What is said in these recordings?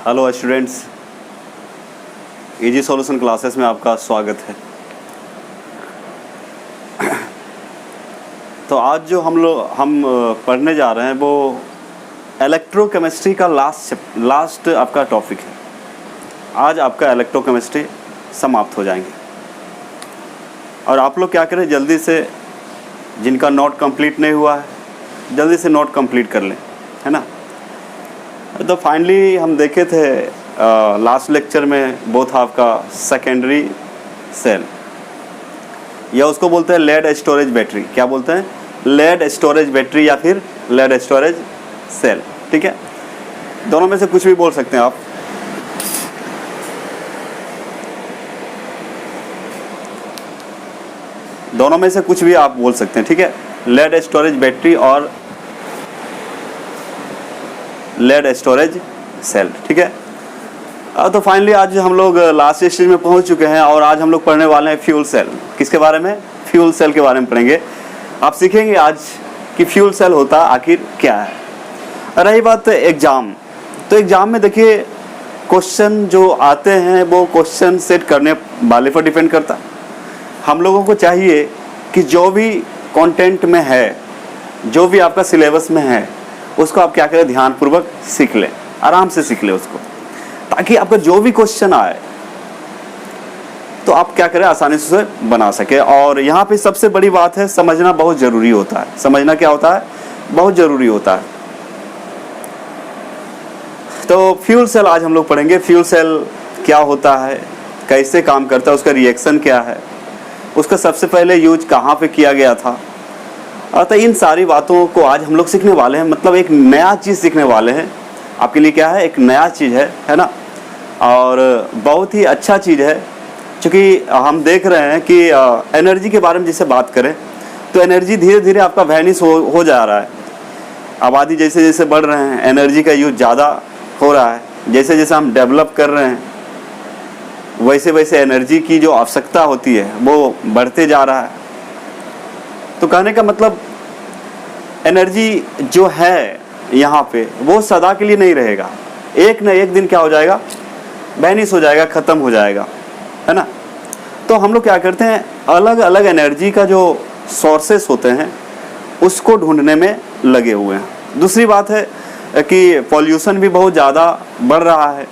Hello students, easy solution classes में आपका स्वागत है। तो आज जो हम पढ़ने जा रहे हैं वो इलेक्ट्रोकेमिस्ट्री का लास्ट आपका टॉपिक है। आज आपका इलेक्ट्रोकेमिस्ट्री समाप्त हो जाएंगे और आप लोग क्या करें, जल्दी से जिनका नोट कंप्लीट नहीं हुआ है जल्दी से नोट कंप्लीट कर लें, है ना। तो फाइनली हम देखे थे लास्ट लेक्चर में बोथ आपका सेकेंडरी सेल, या उसको बोलते हैं लेड स्टोरेज बैटरी। क्या बोलते हैं? लेड स्टोरेज बैटरी या फिर लेड स्टोरेज सेल। ठीक है, दोनों में से कुछ भी बोल सकते हैं आप। दोनों में से कुछ भी आप बोल सकते हैं, ठीक है। लेड स्टोरेज बैटरी और लेड स्टोरेज सेल, ठीक है। तो फाइनली आज हम लोग लास्ट स्टेज में पहुंच चुके हैं और आज हम लोग पढ़ने वाले हैं फ्यूल सेल। किसके बारे में? फ्यूल सेल के बारे में पढ़ेंगे। आप सीखेंगे आज कि फ्यूल सेल होता आखिर क्या है। रही बात एग्जाम, तो एग्जाम में देखिए क्वेश्चन जो आते हैं वो क्वेश्चन सेट करने वाले पर डिपेंड करता है। हम लोगों को चाहिए कि जो भी कंटेंट में है, जो भी आपका सिलेबस में है, उसको आप क्या करें, ध्यानपूर्वक सीख लें, आराम से सीख लें उसको, ताकि आपका जो भी क्वेश्चन आए तो आप क्या करें, आसानी से बना सके। और यहाँ पे सबसे बड़ी बात है, समझना बहुत ज़रूरी होता है। समझना क्या होता है? बहुत ज़रूरी होता है। तो फ्यूल सेल आज हम लोग पढ़ेंगे। फ्यूल सेल क्या होता है, कैसे काम करता है, उसका रिएक्शन क्या है, उसका सबसे पहले यूज कहाँ पे किया गया था। तो इन सारी बातों को आज हम लोग सीखने वाले हैं। मतलब एक नया चीज़ सीखने वाले हैं। आपके लिए क्या है? एक नया चीज़ है ना। और बहुत ही अच्छा चीज़ है, क्योंकि हम देख रहे हैं कि एनर्जी के बारे में जैसे बात करें तो एनर्जी धीरे धीरे आपका वैनिश हो जा रहा है। आबादी जैसे जैसे बढ़ रहे हैं, एनर्जी का यूज ज़्यादा हो रहा है। जैसे जैसे हम डेवलप कर रहे हैं वैसे वैसे एनर्जी की जो आवश्यकता होती है वो बढ़ते जा रहा है। तो कहने का मतलब एनर्जी जो है यहाँ पे वो सदा के लिए नहीं रहेगा। एक न एक दिन क्या हो जाएगा, वैनिश हो जाएगा, ख़त्म हो जाएगा, है ना। तो हम लोग क्या करते हैं, अलग अलग एनर्जी का जो सोर्सेस होते हैं उसको ढूंढने में लगे हुए हैं। दूसरी बात है कि पॉल्यूशन भी बहुत ज़्यादा बढ़ रहा है।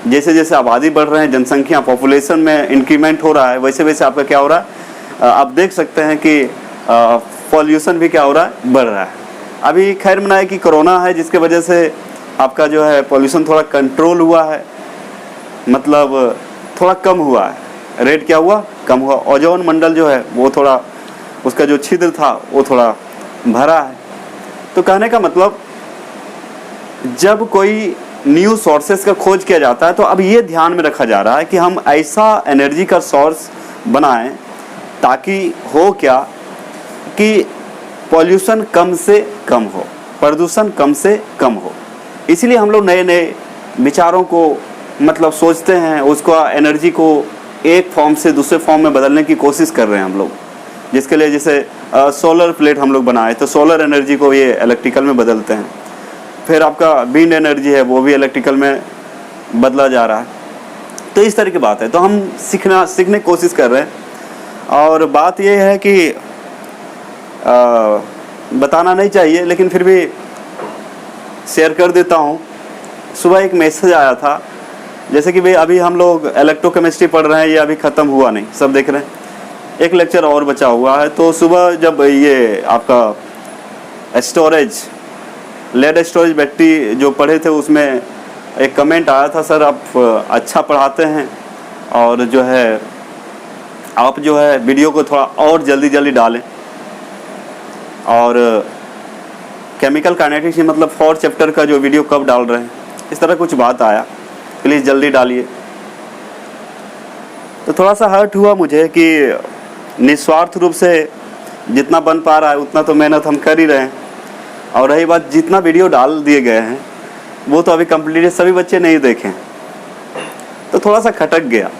जैसे जैसे आबादी बढ़ रहे हैं, जनसंख्या पॉपुलेशन में इंक्रीमेंट हो रहा है, वैसे वैसे आपका क्या हो रहा है, आप देख सकते हैं कि पॉल्यूशन भी क्या हो रहा है, बढ़ रहा है। अभी खैर मनाए कि कोरोना है, जिसके वजह से आपका जो है पॉल्यूशन थोड़ा कंट्रोल हुआ है, मतलब थोड़ा कम हुआ है। रेट क्या हुआ? कम हुआ। ओजोन मंडल जो है वो थोड़ा, उसका जो छिद्र था वो थोड़ा भरा है। तो कहने का मतलब जब कोई न्यू सोर्सेस का खोज किया जाता है तो अब ये ध्यान में रखा जा रहा है कि हम ऐसा एनर्जी का सोर्स बनाएं ताकि हो क्या कि पॉल्यूशन कम से कम हो, प्रदूषण कम से कम हो। इसीलिए हम लोग नए नए विचारों को मतलब सोचते हैं, उसको एनर्जी को एक फॉर्म से दूसरे फॉर्म में बदलने की कोशिश कर रहे हैं हम लोग। जिसके लिए जैसे सोलर प्लेट हम लोग बनाए तो सोलर एनर्जी को ये इलेक्ट्रिकल में बदलते हैं। फिर आपका विंड एनर्जी है वो भी इलेक्ट्रिकल में बदला जा रहा है। तो इस तरह की बात है। तो हम सीखने की कोशिश कर रहे हैं। और बात ये है कि बताना नहीं चाहिए लेकिन फिर भी शेयर कर देता हूँ। सुबह एक मैसेज आया था, जैसे कि भाई अभी हम लोग इलेक्ट्रोकेमिस्ट्री पढ़ रहे हैं, ये अभी ख़त्म हुआ नहीं, सब देख रहे हैं, एक लेक्चर और बचा हुआ है। तो सुबह जब ये आपका स्टोरेज, लेड स्टोरेज बैटरी जो पढ़े थे उसमें एक कमेंट आया था, सर आप अच्छा पढ़ाते हैं और जो है आप जो है वीडियो को थोड़ा और जल्दी डालें, और केमिकल काइनेटिक्स मतलब 4 चैप्टर का जो वीडियो कब डाल रहे हैं, इस तरह कुछ बात आया, प्लीज़ जल्दी डालिए। तो थोड़ा सा हर्ट हुआ मुझे कि निस्वार्थ रूप से जितना बन पा रहा है उतना तो मेहनत हम कर ही रहे हैं। और रही बात जितना वीडियो डाल दिए गए हैं वो तो अभी कंप्लीट सभी बच्चे नहीं देखें, तो थोड़ा सा खटक गया।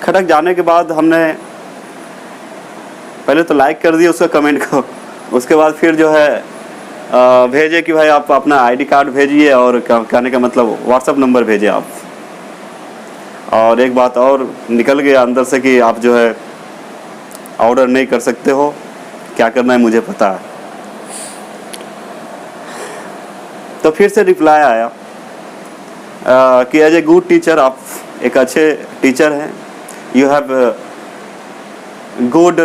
खटक जाने के बाद हमने पहले तो लाइक कर दिया उसका कमेंट को, उसके बाद फिर जो है भेजे कि भाई आप अपना आईडी कार्ड भेजिए, और कहने का मतलब व्हाट्सअप नंबर भेजे आप। और एक बात और निकल गया अंदर से कि आप जो है ऑर्डर नहीं कर सकते हो, क्या करना है मुझे पता है। तो फिर से रिप्लाई आया कि एज ए गुड टीचर, आप एक अच्छे टीचर हैं, you have good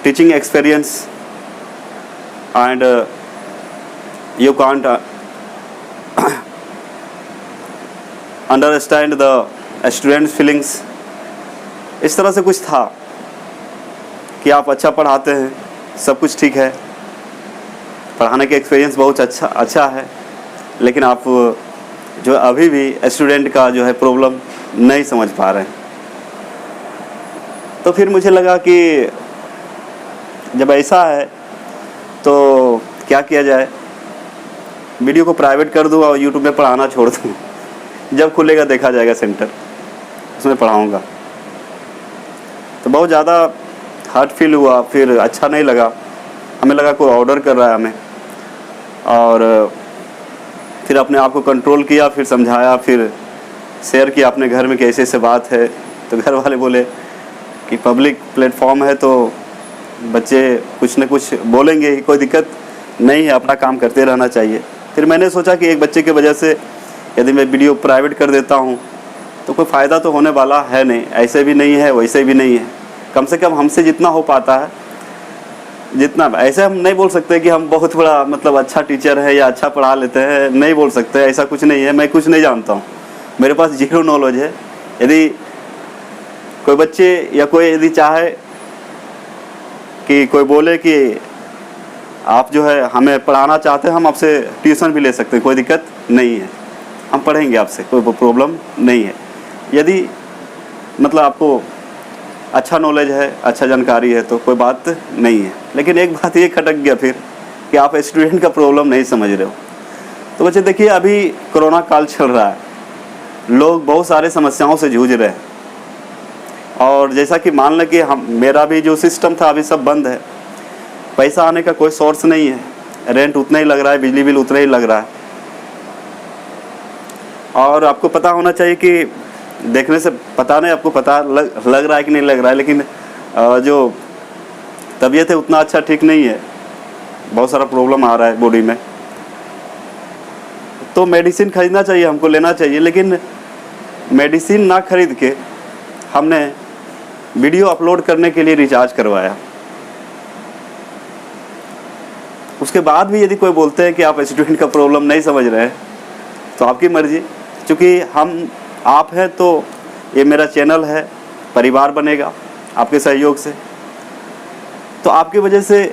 teaching experience and you can't understand the students feelings। इस तरह से कुछ था कि आप अच्छा पढ़ाते हैं, सब कुछ ठीक है, पढ़ाने के एक्सपीरियंस बहुत अच्छा है, लेकिन आप जो अभी भी स्टूडेंट का जो है प्रॉब्लम नहीं समझ पा रहे हैं। तो फिर मुझे लगा कि जब ऐसा है तो क्या किया जाए, वीडियो को प्राइवेट कर दूँ और यूट्यूब में पढ़ाना छोड़ दूँ। जब खुलेगा देखा जाएगा सेंटर, उसमें पढ़ाऊँगा। तो बहुत ज़्यादा हर्ट फील हुआ, फिर अच्छा नहीं लगा, हमें लगा कोई ऑर्डर कर रहा है हमें। और फिर अपने आप को कंट्रोल किया, फिर समझाया, फिर शेयर किया अपने घर में कि ऐसे ऐसे बात है। तो घर वाले बोले कि पब्लिक प्लेटफॉर्म है तो बच्चे कुछ न कुछ बोलेंगे, कोई दिक्कत नहीं है, अपना काम करते रहना चाहिए। फिर मैंने सोचा कि एक बच्चे की वजह से यदि मैं वीडियो प्राइवेट कर देता हूँ तो कोई फ़ायदा तो होने वाला है नहीं, ऐसे भी नहीं है वैसे भी नहीं है। कम से कम हमसे जितना हो पाता है, जितना, ऐसे हम नहीं बोल सकते कि हम बहुत बड़ा मतलब अच्छा टीचर है या अच्छा पढ़ा लेते हैं, नहीं बोल सकते, ऐसा कुछ नहीं है। मैं कुछ नहीं जानता हूँ, मेरे पास जीरो नॉलेज है। यदि कोई बच्चे या कोई यदि चाहे कि कोई बोले कि आप जो है हमें पढ़ाना चाहते हैं, हम आपसे ट्यूशन भी ले सकते हैं, कोई दिक्कत नहीं है, हम पढ़ेंगे आपसे, कोई प्रॉब्लम नहीं है। यदि मतलब आपको अच्छा नॉलेज है, अच्छा जानकारी है तो कोई बात नहीं है। लेकिन एक बात ये खटक गया फिर कि आप स्टूडेंट का प्रॉब्लम नहीं समझ रहे हो। तो बच्चे देखिए, अभी कोरोना काल चल रहा है, लोग बहुत सारे समस्याओं से जूझ रहे हैं। और जैसा कि मान लें कि मेरा भी जो सिस्टम था अभी सब बंद है, पैसा आने का कोई सोर्स नहीं है, रेंट उतना ही लग रहा है, बिजली बिल उतना ही लग रहा है। और आपको पता होना चाहिए कि देखने से पता नहीं, आपको पता लग रहा है कि नहीं लग रहा है, लेकिन जो तबीयत है उतना अच्छा ठीक नहीं है, बहुत सारा प्रॉब्लम आ रहा है बॉडी में। तो मेडिसिन खरीदना चाहिए, हमको लेना चाहिए, लेकिन मेडिसिन ना खरीद के हमने वीडियो अपलोड करने के लिए रिचार्ज करवाया। उसके बाद भी यदि कोई बोलते हैं कि आप स्टूडेंट का प्रॉब्लम नहीं समझ रहे हैं तो आपकी मर्जी, क्योंकि हम आप हैं तो ये मेरा चैनल है, परिवार बनेगा आपके सहयोग से, तो आपकी वजह से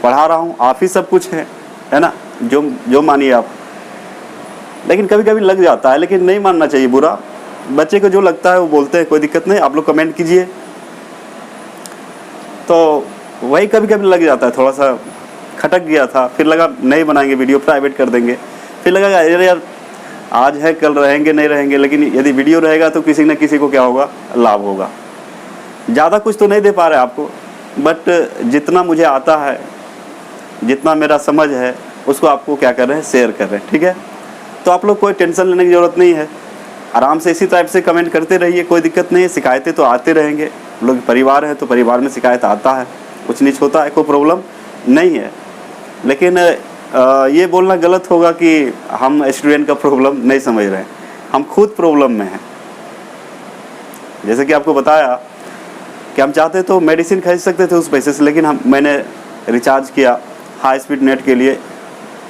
पढ़ा रहा हूँ, आप ही सब कुछ है ना, जो मानिए आप। लेकिन कभी कभी लग जाता है, लेकिन नहीं मानना चाहिए बुरा। बच्चे को जो लगता है वो बोलते हैं, कोई दिक्कत नहीं, आप लोग कमेंट कीजिए। तो वही कभी कभी लग जाता है, थोड़ा सा खटक गया था, फिर लगा नहीं बनाएंगे वीडियो, प्राइवेट कर देंगे। फिर लगा अरे यार आज है कल रहेंगे नहीं रहेंगे, लेकिन यदि वीडियो रहेगा तो किसी न किसी को क्या होगा, लाभ होगा। ज़्यादा कुछ तो नहीं दे पा रहे आपको, बट जितना मुझे आता है, जितना मेरा समझ है, उसको आपको क्या कर रहे हैं, शेयर कर रहे हैं। ठीक है, तो आप लोग कोई टेंशन लेने की ज़रूरत नहीं है, आराम से इसी टाइप से कमेंट करते रहिए, कोई दिक्कत नहीं है। शिकायतें तो आते रहेंगे, लोग परिवार है तो परिवार में शिकायत आता है, कुछ नीच होता है, कोई प्रॉब्लम नहीं है। लेकिन ये बोलना गलत होगा कि हम स्टूडेंट का प्रॉब्लम नहीं समझ रहे हैं, हम खुद प्रॉब्लम में हैं। जैसे कि आपको बताया कि हम चाहते तो मेडिसिन खरीद सकते थे उस पैसे से, लेकिन मैंने रिचार्ज किया हाई स्पीड नेट के लिए,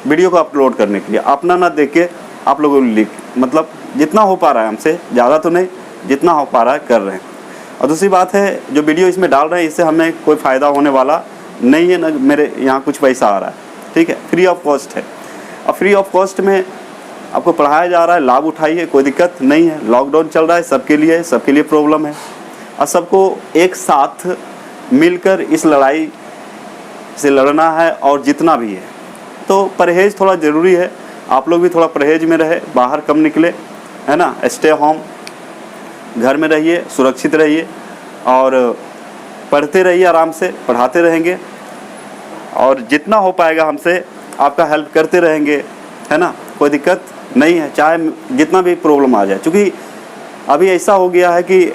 वीडियो को अपलोड करने के लिए, अपना ना देख के आप लोगों को मतलब जितना हो पा रहा है हमसे, ज़्यादा तो नहीं, जितना हो पा रहा है कर रहे हैं। और दूसरी बात है, जो वीडियो इसमें डाल रहे हैं इससे हमें कोई फ़ायदा होने वाला नहीं है, ना मेरे यहाँ कुछ पैसा आ रहा है। ठीक है, फ्री ऑफ कॉस्ट है, और फ्री ऑफ कॉस्ट में आपको पढ़ाया जा रहा है, लाभ उठाइए, कोई दिक्कत नहीं है। लॉकडाउन चल रहा है, सबके लिए प्रॉब्लम है, और सबको एक साथ मिलकर इस लड़ाई से लड़ना है और जितना भी है। तो परहेज़ थोड़ा ज़रूरी है, आप लोग भी थोड़ा परहेज में रहे, बाहर कम निकले, है ना, स्टे होम, घर में रहिए, सुरक्षित रहिए और पढ़ते रहिए, आराम से पढ़ाते रहेंगे। और जितना हो पाएगा हमसे आपका हेल्प करते रहेंगे, है ना, कोई दिक्कत नहीं है, चाहे जितना भी प्रॉब्लम आ जाए। क्योंकि अभी ऐसा हो गया है कि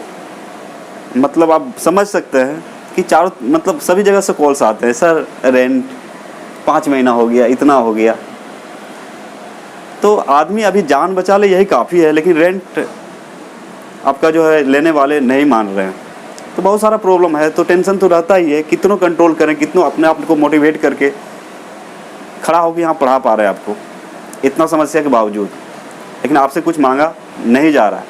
मतलब आप समझ सकते हैं कि चारों मतलब सभी जगह से कॉल्स आते हैं, सर रेंट 5 महीना हो गया, इतना हो गया। तो आदमी अभी जान बचा ले यही काफ़ी है, लेकिन रेंट आपका जो है लेने वाले नहीं मान रहे हैं, तो बहुत सारा प्रॉब्लम है। तो टेंशन तो रहता ही है, कितनों कंट्रोल करें, कितनों अपने आप को मोटिवेट करके खड़ा होकर यहाँ पढ़ा पा रहे हैं आपको, इतना समस्या के बावजूद। लेकिन आपसे कुछ मांगा नहीं जा रहा है,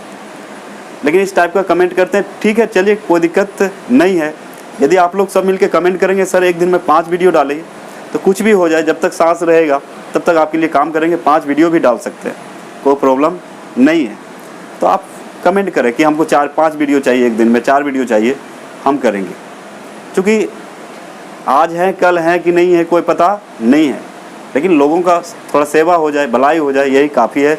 लेकिन इस टाइप का कमेंट करते हैं। ठीक है, चलिए कोई दिक्कत नहीं है। यदि आप लोग सब मिलके कमेंट करेंगे सर एक दिन में 5 वीडियो डालिए, तो कुछ भी हो जाए, जब तक सांस रहेगा तब तक आपके लिए काम करेंगे। 5 वीडियो भी डाल सकते हैं, कोई प्रॉब्लम नहीं है। तो आप कमेंट करें कि हमको 4-5 वीडियो चाहिए, एक दिन में 4 वीडियो चाहिए, हम करेंगे। क्योंकि आज है कल है कि नहीं है कोई पता नहीं है, लेकिन लोगों का थोड़ा सेवा हो जाए, भलाई हो जाए, यही काफ़ी है।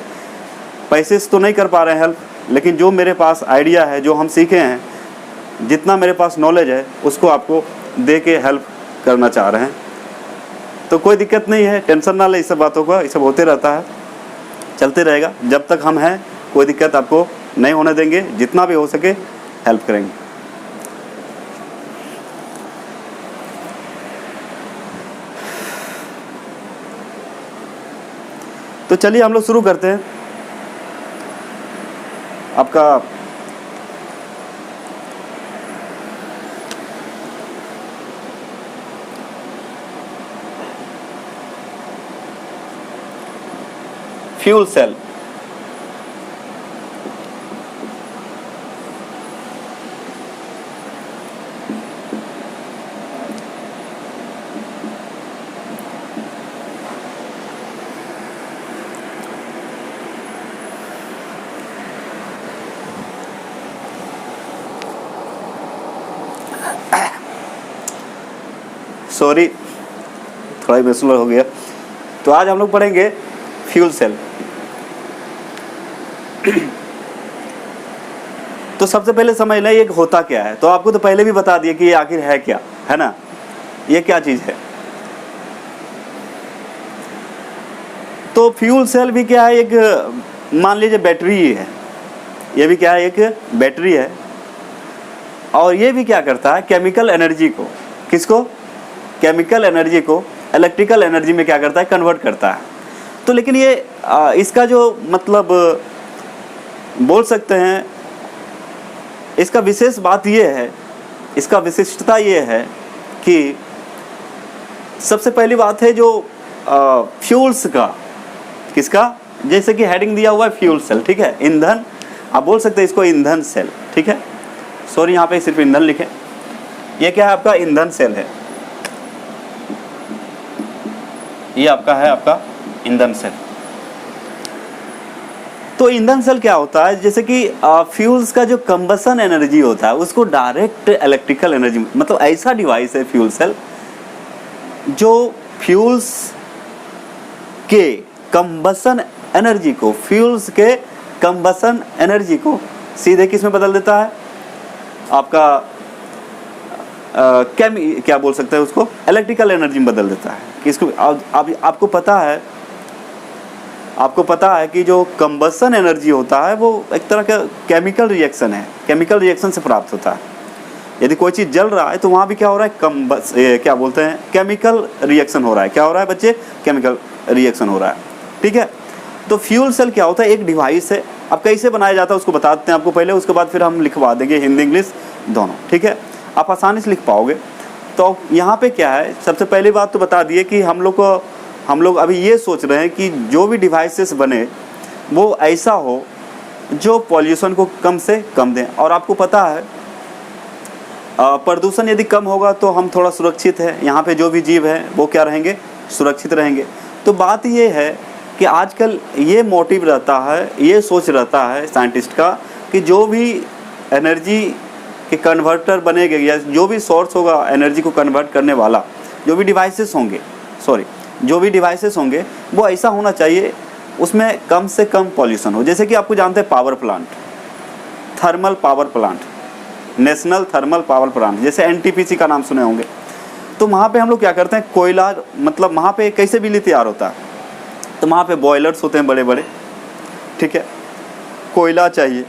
पैसे से तो नहीं कर पा रहे हैं हेल्प, लेकिन जो मेरे पास आइडिया है, जो हम सीखे हैं, जितना मेरे पास नॉलेज है, उसको आपको दे के हेल्प करना चाह रहे हैं। तो कोई दिक्कत नहीं है, टेंशन ना ले इस सब बातों का, ये सब होते रहता है, चलते रहेगा। जब तक हम हैं कोई दिक्कत आपको नहीं होने देंगे, जितना भी हो सके हेल्प करेंगे। तो चलिए हम लोग शुरू करते हैं। आपका फ्यूल सेल, सॉरी थोड़ा इमोशनल हो गया। तो आज हम लोग पढ़ेंगे फ्यूल सेल। तो सबसे पहले समझ लें ये होता क्या है। तो आपको तो पहले भी बता दिया कि ये आखिर है क्या, है ना, ये क्या चीज़ है। तो फ्यूल सेल भी क्या है, एक मान लीजिए बैटरी ही है, ये भी क्या है, एक बैटरी है। और ये भी क्या करता है, केमिकल एनर्जी को, किसको, केमिकल एनर्जी को इलेक्ट्रिकल एनर्जी में क्या करता है, कन्वर्ट करता है। तो लेकिन ये इसका जो मतलब बोल सकते हैं, इसका विशेष बात ये है, इसका विशिष्टता ये है कि सबसे पहली बात है जो फ्यूल्स का, किसका, जैसे कि हेडिंग दिया हुआ है फ्यूल सेल, ठीक है, ईंधन, आप बोल सकते हैं इसको ईंधन सेल, ठीक है, सॉरी यहाँ पे सिर्फ ईंधन लिखें। ये क्या है, आपका ईंधन सेल है, ये आपका है आपका ईंधन सेल। तो ईंधन सेल क्या होता है, जैसे कि फ्यूल्स का जो कंबसन एनर्जी होता है उसको डायरेक्ट इलेक्ट्रिकल एनर्जी, मतलब ऐसा डिवाइस है फ्यूल सेल जो फ्यूल्स के कंबसन एनर्जी को, फ्यूल्स के कंबसन एनर्जी को सीधे किस में बदल देता है, आपका क्या बोल सकते हैं उसको, इलेक्ट्रिकल एनर्जी में बदल देता है। किसको, आपको पता है कि जो कंबसन एनर्जी होता है वो एक तरह का केमिकल रिएक्शन है, केमिकल रिएक्शन से प्राप्त होता है। यदि कोई चीज़ जल रहा है तो वहाँ भी क्या हो रहा है, क्या बोलते हैं, केमिकल रिएक्शन हो रहा है। क्या हो रहा है बच्चे, केमिकल रिएक्शन हो रहा है, ठीक है। तो फ्यूल सेल क्या होता है, एक डिवाइस है। अब कैसे बनाया जाता है उसको बताते हैं आपको पहले, उसके बाद फिर हम लिखवा देंगे हिंदी इंग्लिश दोनों, ठीक है, आप आसानी से लिख पाओगे। तो यहाँ पे क्या है, सबसे पहली बात तो बता दिए कि हम लोग अभी ये सोच रहे हैं कि जो भी डिवाइसेस बने वो ऐसा हो जो पॉल्यूशन को कम से कम दें। और आपको पता है प्रदूषण यदि कम होगा तो हम थोड़ा सुरक्षित है, यहाँ पे जो भी जीव हैं वो क्या रहेंगे, सुरक्षित रहेंगे। तो बात ये है कि आजकल ये मोटिव रहता है, ये सोच रहता है साइंटिस्ट का कि जो भी एनर्जी के कन्वर्टर बनेंगे या जो भी सोर्स होगा एनर्जी को कन्वर्ट करने वाला, जो भी डिवाइसेस होंगे वो ऐसा होना चाहिए उसमें कम से कम पॉल्यूशन हो। जैसे कि आपको जानते हैं power plant, thermal power plant, national thermal power plant, जैसे एनटीपीसी का नाम सुने होंगे। तो वहाँ पे हम लोग क्या करते हैं, कोयला, मतलब वहाँ पे कैसे बिजली तैयार होता है, तो वहाँ पे बॉयलर्स होते हैं बड़े बड़े, ठीक है। कोयला चाहिए,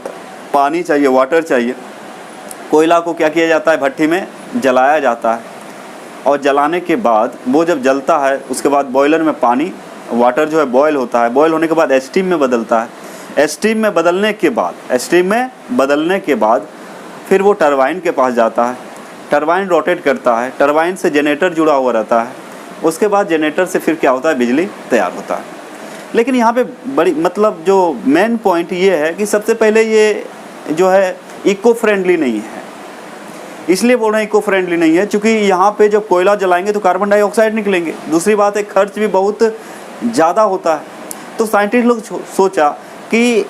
पानी चाहिए, वाटर चाहिए। कोयला को क्या किया जाता है, भट्टी में जलाया जाता है, और जलाने के बाद वो जब जलता है उसके बाद बॉयलर में पानी, वाटर जो है बॉयल होता है, बॉयल होने के बाद स्टीम में बदलता है। स्टीम में बदलने के बाद फिर वो टरबाइन के पास जाता है, टरबाइन रोटेट करता है, टरबाइन से जनरेटर जुड़ा हुआ रहता है, उसके बाद जनरेटर से फिर क्या होता है, बिजली तैयार होता है। लेकिन यहाँ पे बड़ी मतलब जो मेन पॉइंट ये है कि सबसे पहले ये जो है इको फ्रेंडली नहीं है। इसलिए बोल रहे हैं इको फ्रेंडली नहीं है क्योंकि यहाँ पे जब कोयला जलाएंगे तो कार्बन डाइऑक्साइड निकलेंगे। दूसरी बात है, खर्च भी बहुत ज़्यादा होता है। तो साइंटिस्ट लोग सोचा कि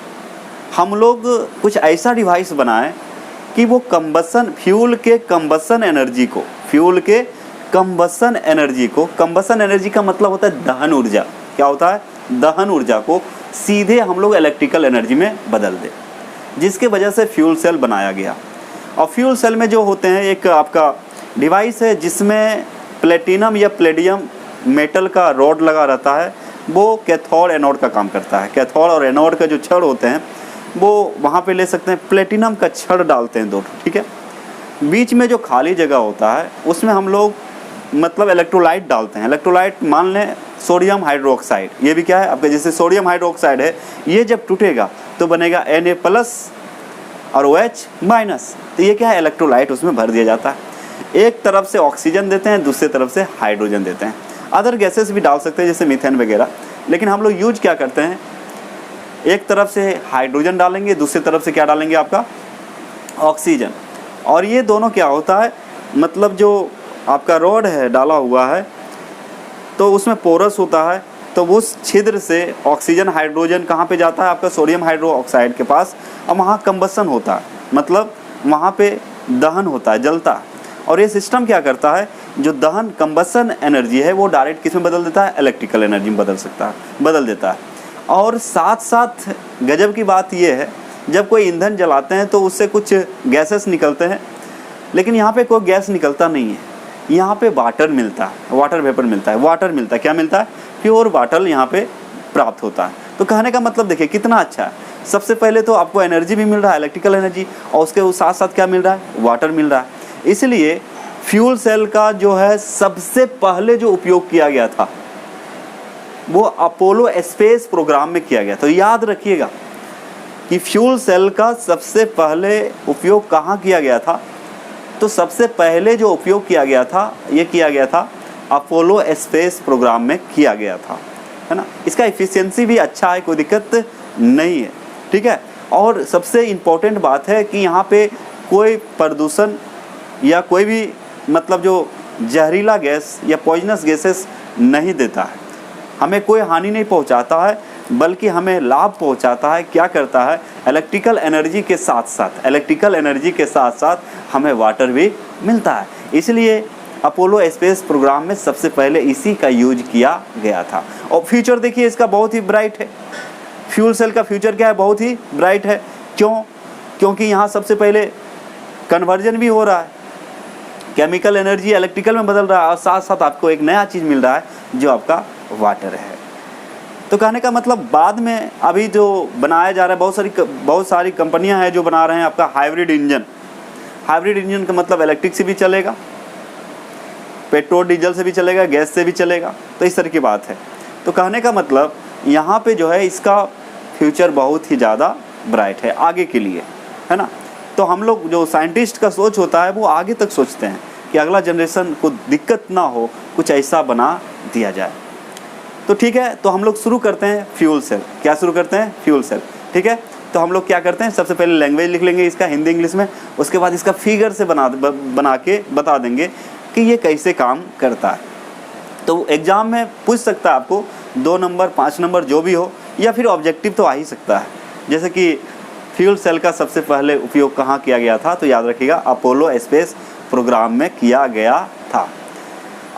हम लोग कुछ ऐसा डिवाइस बनाएं कि वो फ्यूल के कंबसन एनर्जी का मतलब होता है दहन ऊर्जा। क्या होता है, दहन ऊर्जा को सीधे हम लोग इलेक्ट्रिकल एनर्जी में बदल दें, जिसके वजह से फ्यूल सेल बनाया गया। और फ्यूल सेल में जो होते हैं, एक आपका डिवाइस है जिसमें प्लेटिनम या प्लेडियम मेटल का रॉड लगा रहता है, वो कैथोड एनोड का काम करता है। कैथोड और एनोड का जो छड़ होते हैं वो वहाँ पे ले सकते हैं, प्लेटिनम का छड़ डालते हैं दो, ठीक है। बीच में जो खाली जगह होता है उसमें हम लोग मतलब इलेक्ट्रोलाइट डालते हैं। इलेक्ट्रोलाइट मान लें सोडियम हाइड्रोक्साइड, ये भी क्या है आपका, जैसे सोडियम हाइड्रोक्साइड है, ये जब टूटेगा तो बनेगा Na+ और OH-। तो ये क्या है, इलेक्ट्रोलाइट उसमें भर दिया जाता है। एक तरफ से ऑक्सीजन देते हैं, दूसरी तरफ से हाइड्रोजन देते हैं। अदर गैसेस भी डाल सकते हैं जैसे मीथेन वगैरह, लेकिन हम लोग यूज क्या करते हैं, एक तरफ से हाइड्रोजन डालेंगे, दूसरी तरफ से क्या डालेंगे, आपका ऑक्सीजन। और ये दोनों क्या होता है, मतलब जो आपका रॉड है डाला हुआ है तो उसमें पोरस होता है, तो उस छिद्र से ऑक्सीजन हाइड्रोजन कहाँ पे जाता है, आपका सोडियम हाइड्रोक्साइड के पास, और वहाँ कंबसन होता है, मतलब वहाँ पे दहन होता है, जलता है। और ये सिस्टम क्या करता है, जो दहन कंबसन एनर्जी है वो डायरेक्ट किस में बदल देता है, इलेक्ट्रिकल एनर्जी में बदल देता है। और साथ साथ गजब की बात ये है, जब कोई ईंधन जलाते हैं तो उससे कुछ गैसेस निकलते हैं, लेकिन यहाँ पे कोई गैस निकलता नहीं है, यहाँ पे वाटर मिलता है, वाटर वेपर मिलता है, क्या मिलता है, प्योर वाटर यहाँ पे प्राप्त होता है। तो कहने का मतलब देखिए कितना अच्छा है। सबसे पहले तो आपको एनर्जी भी मिल रहा है, इलेक्ट्रिकल एनर्जी, और उसके साथ साथ क्या मिल रहा है, वाटर मिल रहा है। इसलिए फ्यूल सेल का जो है सबसे पहले जो उपयोग किया गया था वो अपोलो स्पेस प्रोग्राम में किया गया। तो याद रखिएगा कि फ्यूल सेल का सबसे पहले उपयोग कहाँ किया गया था, तो सबसे पहले जो उपयोग किया गया था, ये किया गया था अपोलो स्पेस प्रोग्राम में किया गया था, है ना। इसका एफिशिएंसी भी अच्छा है, कोई दिक्कत नहीं है, ठीक है। और सबसे इम्पोर्टेंट बात है कि यहाँ पे कोई प्रदूषण या कोई भी मतलब जो जहरीला गैस या पॉइजनस गैसेस नहीं देता है, हमें कोई हानि नहीं पहुँचाता है, बल्कि हमें लाभ पहुँचाता है। क्या करता है, इलेक्ट्रिकल एनर्जी के साथ साथ हमें वाटर भी मिलता है। इसलिए अपोलो स्पेस प्रोग्राम में सबसे पहले इसी का यूज किया गया था। और फ्यूचर देखिए इसका बहुत ही ब्राइट है, फ्यूल सेल का फ्यूचर क्या है, बहुत ही ब्राइट है। क्योंकि यहाँ सबसे पहले कन्वर्जन भी हो रहा है, केमिकल एनर्जी इलेक्ट्रिकल में बदल रहा है, और साथ साथ आपको एक नया चीज़ मिल रहा है जो आपका वाटर है। तो कहने का मतलब बाद में अभी जो बनाया जा रहा है, बहुत सारी कंपनियां हैं जो बना रहे हैं आपका हाइब्रिड इंजन का मतलब इलेक्ट्रिक से भी चलेगा, पेट्रोल डीजल से भी चलेगा, गैस से भी चलेगा। तो इस तरह की बात है। तो कहने का मतलब यहाँ पे जो है इसका फ्यूचर बहुत ही ज़्यादा ब्राइट है आगे के लिए, है ना। तो हम लोग जो साइंटिस्ट का सोच होता है वो आगे तक सोचते हैं कि अगला जनरेशन को दिक्कत ना हो, कुछ ऐसा बना दिया जाए। तो ठीक है, तो हम लोग शुरू करते हैं फ्यूल सेल। क्या शुरू करते हैं, फ्यूल सेल, ठीक है। तो हम लोग क्या करते हैं, सबसे पहले लैंग्वेज लिख लेंगे इसका, हिंदी इंग्लिश में, उसके बाद इसका फिगर से बना के बता देंगे कि ये कैसे काम करता है। तो एग्ज़ाम में पूछ सकता है आपको 2 नंबर 5 नंबर जो भी हो, या फिर ऑब्जेक्टिव तो आ ही सकता है। जैसे कि फ्यूल सेल का सबसे पहले उपयोग कहाँ किया गया था, तो याद रखिएगा अपोलो स्पेस प्रोग्राम में किया गया था।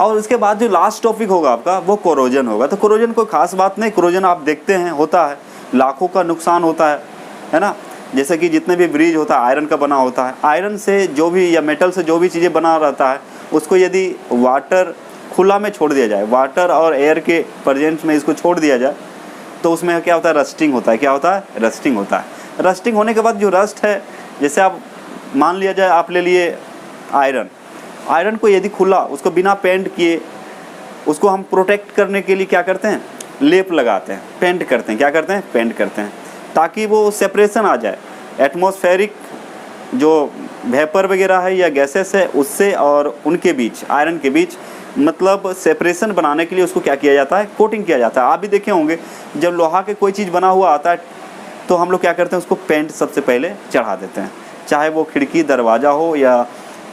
और उसके बाद जो लास्ट टॉपिक होगा आपका वो कोरोजन होगा। तो कोरोजन कोई खास बात नहीं, कोरोजन आप देखते हैं होता है, लाखों का नुकसान होता है ना। जैसे कि जितने भी ब्रिज होता है आयरन का बना होता है, आयरन से जो भी या मेटल से जो भी चीज़ें बना रहता है उसको यदि वाटर खुला में छोड़ दिया जाए, वाटर और एयर के प्रेजेंस में इसको छोड़ दिया जाए, तो उसमें क्या होता है, रस्टिंग होता है। क्या होता है, रस्टिंग होता है। रस्टिंग होने के बाद जो रस्ट है, जैसे आप मान लिया जाए आप ले लिए आयरन, आयरन को यदि खुला, उसको बिना पेंट किए, उसको हम प्रोटेक्ट करने के लिए क्या करते हैं, लेप लगाते हैं, पेंट करते हैं। क्या करते हैं, पेंट करते हैं, ताकि वो सेपरेशन आ जाए। एटमॉस्फेरिक जो वेपर वगैरह है या गैसेस है उससे और उनके बीच, आयरन के बीच, मतलब सेपरेशन बनाने के लिए उसको क्या किया जाता है, कोटिंग किया जाता है। आप भी देखे होंगे जब लोहा के कोई चीज़ बना हुआ आता है तो हम लोग क्या करते हैं, उसको पेंट सबसे पहले चढ़ा देते हैं। चाहे वो खिड़की, दरवाज़ा हो या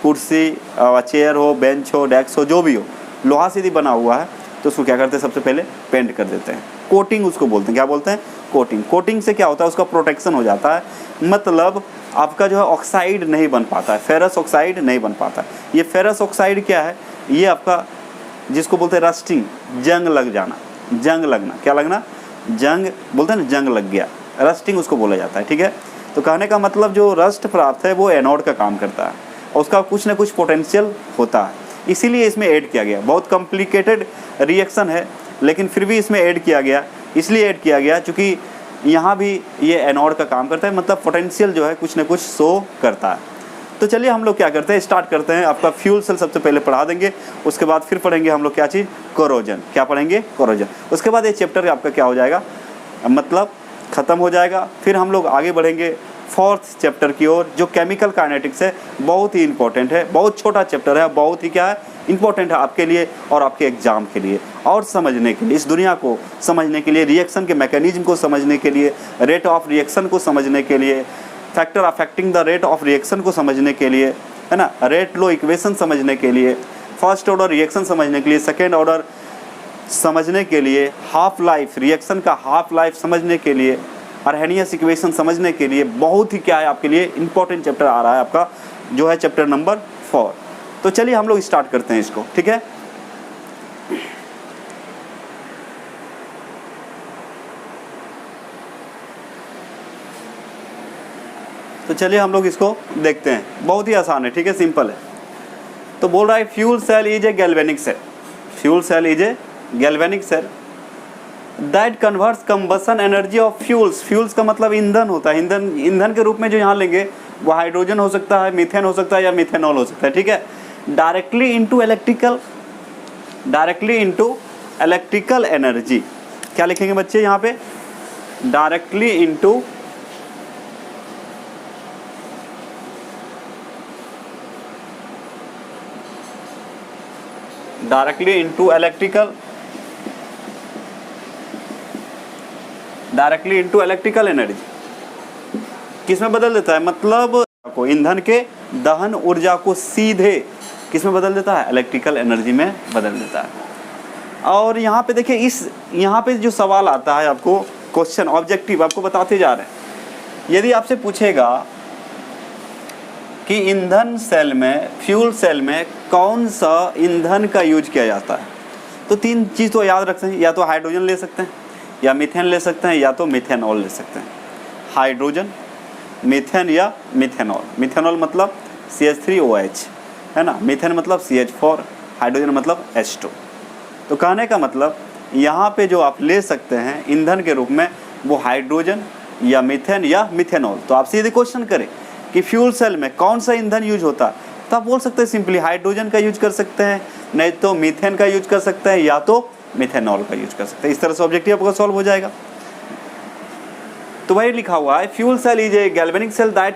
कुर्सी, चेयर हो, बेंच हो, डेस्क हो, जो भी हो, लोहा से यदि बना हुआ है तो उसको क्या करते हैं, सबसे पहले पेंट कर देते हैं। कोटिंग उसको बोलते हैं। क्या बोलते हैं, कोटिंग। कोटिंग से क्या होता है, उसका प्रोटेक्शन हो जाता है, मतलब आपका जो है ऑक्साइड नहीं बन पाता है, फेरस ऑक्साइड नहीं बन पाता। ये फेरस ऑक्साइड क्या है, ये आपका जिसको बोलते हैं रस्टिंग, जंग लग जाना, जंग लगना। क्या लगना, जंग बोलते हैं ना, जंग लग गया, रस्टिंग उसको बोला जाता है। ठीक है, तो कहने का मतलब जो रस्ट प्राप्त है वो एनोड का काम करता है और उसका कुछ ना कुछ पोटेंशियल होता है, इसीलिए इसमें ऐड किया गया। बहुत कॉम्प्लिकेटेड रिएक्शन है लेकिन फिर भी इसमें ऐड किया गया, इसलिए ऐड किया गया क्योंकि यहाँ भी ये एनोड का काम करता है, मतलब पोटेंशियल जो है कुछ ना कुछ शो करता है। तो चलिए हम लोग क्या करते हैं, स्टार्ट करते हैं। आपका फ्यूल सेल सबसे पहले पढ़ा देंगे, उसके बाद फिर पढ़ेंगे हम लोग क्या चीज़, कोरोजन। क्या पढ़ेंगे, कोरोजन। उसके बाद ये चैप्टर आपका क्या हो जाएगा, मतलब ख़त्म हो जाएगा। फिर हम लोग आगे बढ़ेंगे फोर्थ चैप्टर की ओर, जो केमिकल काइनेटिक्स है। बहुत ही इंपॉर्टेंट है, बहुत छोटा चैप्टर है, बहुत ही क्या है, इंपॉर्टेंट है आपके लिए और आपके एग्जाम के लिए और समझने के लिए, इस दुनिया को समझने के लिए, रिएक्शन के मैकेनिज्म को समझने के लिए, रेट ऑफ रिएक्शन को समझने के लिए, factor affecting the rate of reaction को समझने के लिए, है ना, रेट लो इक्वेशन समझने के लिए, फर्स्ट ऑर्डर रिएक्शन समझने के लिए, सेकेंड ऑर्डर समझने के लिए, हाफ लाइफ, रिएक्शन का हाफ लाइफ समझने के लिए, अर्हेनियस इक्वेशन समझने के लिए, बहुत ही क्या है आपके लिए इंपॉर्टेंट चैप्टर आ रहा है आपका, जो है चैप्टर नंबर 4। तो चलिए हम लोग स्टार्ट करते हैं इसको। ठीक है, तो चलिए हम लोग इसको देखते हैं। बहुत ही आसान है, ठीक है, सिंपल है। तो बोल रहा है fuel cell is a galvanic cell, fuel cell is a galvanic cell that converts combustion energy of fuels. Fuels का मतलब ईंधन होता है, ईंधन, ईंधन के रूप में जो यहाँ लेंगे वो हाइड्रोजन हो सकता है, मीथेन हो सकता है या मिथेनॉल हो सकता है। ठीक है, directly into electrical, directly into electrical energy. क्या लिखेंगे बच्चे यहाँ पे, directly into electrical, directly into electrical energy किसमें बदल देता है, मतलब को ईंधन के दहन ऊर्जा को सीधे किसमें बदल देता है, इलेक्ट्रिकल एनर्जी में बदल देता है। और यहाँ पे देखिए, इस यहाँ पे जो सवाल आता है आपको, क्वेश्चन ऑब्जेक्टिव आपको बताते जा रहे हैं। यदि आपसे पूछेगा कि ईंधन सेल में, फ्यूल सेल में कौन सा ईंधन का यूज किया जाता है, तो तीन चीज़ तो याद रखते हैं, या तो हाइड्रोजन ले सकते हैं, या मीथेन ले सकते हैं, या तो मिथेनॉल ले सकते हैं। हाइड्रोजन, मीथेन या मिथेनॉल। मिथेनॉल मतलब CH3OH, है ना, मीथेन मतलब CH4, हाइड्रोजन मतलब H2। तो कहने का मतलब यहाँ पे जो आप ले सकते हैं ईंधन के रूप में वो हाइड्रोजन या मीथेन या मिथेनॉल। तो आपसे यदि क्वेश्चन करें कि फ्यूल सेल में कौन सा ईंधन यूज होता है, तो आप बोल सकते हैं सिंपली हाइड्रोजन का यूज कर सकते हैं, नहीं तो मीथेन का यूज कर सकते हैं, या तो मिथेनॉल का यूज कर सकते हैं। इस तरह से ऑब्जेक्टिव आपका सॉल्व हो जाएगा। तो वही लिखा हुआ है, fuel cell is a galvanic cell that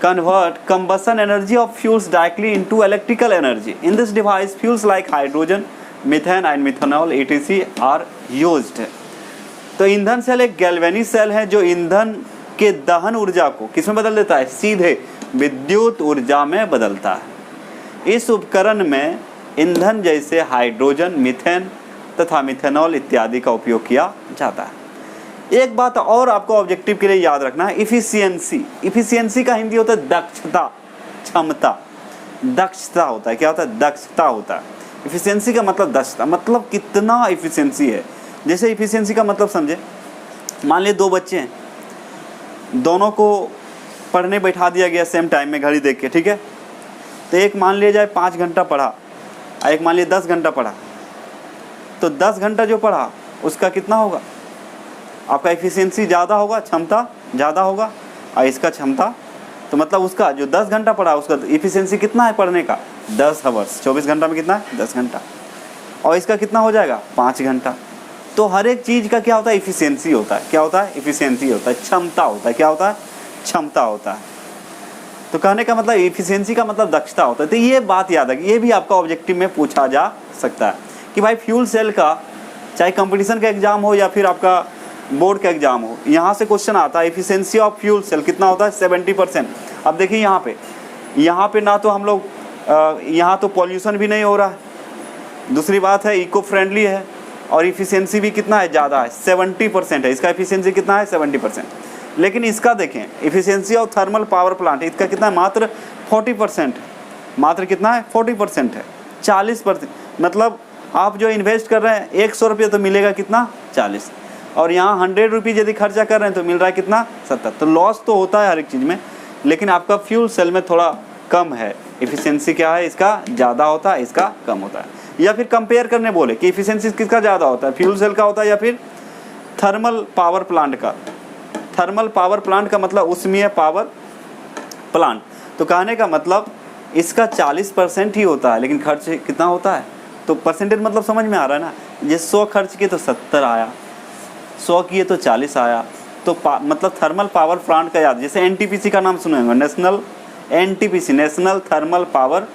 convert combustion energy of fuels directly into electrical energy. In this device, fuels like hydrogen, methane and methanol etc. are used. तो ईंधन सेल एक गैल्वेनिक सेल है जो ईंधन के दहन ऊर्जा को किसमें बदल देता है, सीधे विद्युत ऊर्जा में बदलता है। इस उपकरण में ईंधन जैसे हाइड्रोजन, मीथेन तथा मिथेनॉल इत्यादि का उपयोग किया जाता है। एक बात और आपको ऑब्जेक्टिव के लिए याद रखना है, इफिशियंसी। इफिशियंसी का हिंदी होता है दक्षता, क्षमता, दक्षता होता है। क्या होता है, दक्षता होता है। इफिशियंसी का मतलब दक्षता, मतलब कितना इफिशियंसी है। जैसे इफिशियंसी का मतलब समझे, मान लिए 2 बच्चे हैं, दोनों को पढ़ने बैठा दिया गया सेम टाइम में घड़ी देख के, ठीक है। तो एक मान लिया जाए 5 घंटा पढ़ा और एक मान लिया 10 घंटा पढ़ा, तो 10 घंटा जो पढ़ा उसका कितना होगा, आपका एफिशिएंसी ज़्यादा होगा, क्षमता ज़्यादा होगा, और इसका क्षमता, तो मतलब उसका जो 10 घंटा पढ़ा उसका एफिशिएंसी कितना है पढ़ने का, 10 आवर्स, 24 घंटा में कितना है 10 घंटा, और इसका कितना हो जाएगा 5 घंटा। तो हर एक चीज़ का क्या होता है, एफिशिएंसी होता है। क्या होता है, एफिशिएंसी होता है, क्षमता होता है। क्या होता है, क्षमता होता है। तो कहने का मतलब एफिशिएंसी का मतलब दक्षता होता है। तो ये बात याद है कि ये भी आपका ऑब्जेक्टिव में पूछा जा सकता है कि भाई फ्यूल सेल का, चाहे कंपटीशन का एग्जाम हो या फिर आपका बोर्ड का एग्जाम हो, यहाँ से क्वेश्चन आता है एफिशिएंसी ऑफ फ्यूल सेल कितना होता है, 70%। अब देखिए यहाँ पे ना तो हम लोग यहाँ तो पॉल्यूशन भी नहीं हो रहा है, दूसरी बात है इको फ्रेंडली है, और इफिशियंसी भी कितना है, ज़्यादा है, 70% है। इसका एफिशिएंसी कितना है, 70%। लेकिन इसका देखें efficiency of thermal power plant, इसका कितना है, मात्र 40%। मात्र कितना है, 40% है। 40%, मतलब आप जो इन्वेस्ट कर रहे हैं 100 रुपये तो मिलेगा कितना, 40, और यहाँ 100 रुपीज़ यदि खर्चा कर रहे हैं तो मिल रहा है कितना, 70। तो लॉस तो होता है हर एक चीज़ में, लेकिन आपका फ्यूल सेल में थोड़ा कम है। एफिशिएंसी क्या है, इसका ज़्यादा होता है, इसका कम होता है। या फिर कंपेयर करने बोले कि एफिशिएंसी किसका ज़्यादा होता है, फ्यूल सेल का होता है या फिर थर्मल पावर प्लांट का। थर्मल पावर प्लांट का मतलब ऊष्मीय पावर प्लांट, तो कहने का मतलब इसका 40% ही होता है, लेकिन खर्च कितना होता है, तो परसेंटेज मतलब समझ में आ रहा है ना। ये 100 खर्च किए तो 70 आया, 100 किए तो 40 आया। तो मतलब थर्मल पावर प्लांट का याद, जैसे एनटीपीसी का नाम सुनेंगे, national NTPC, national thermal power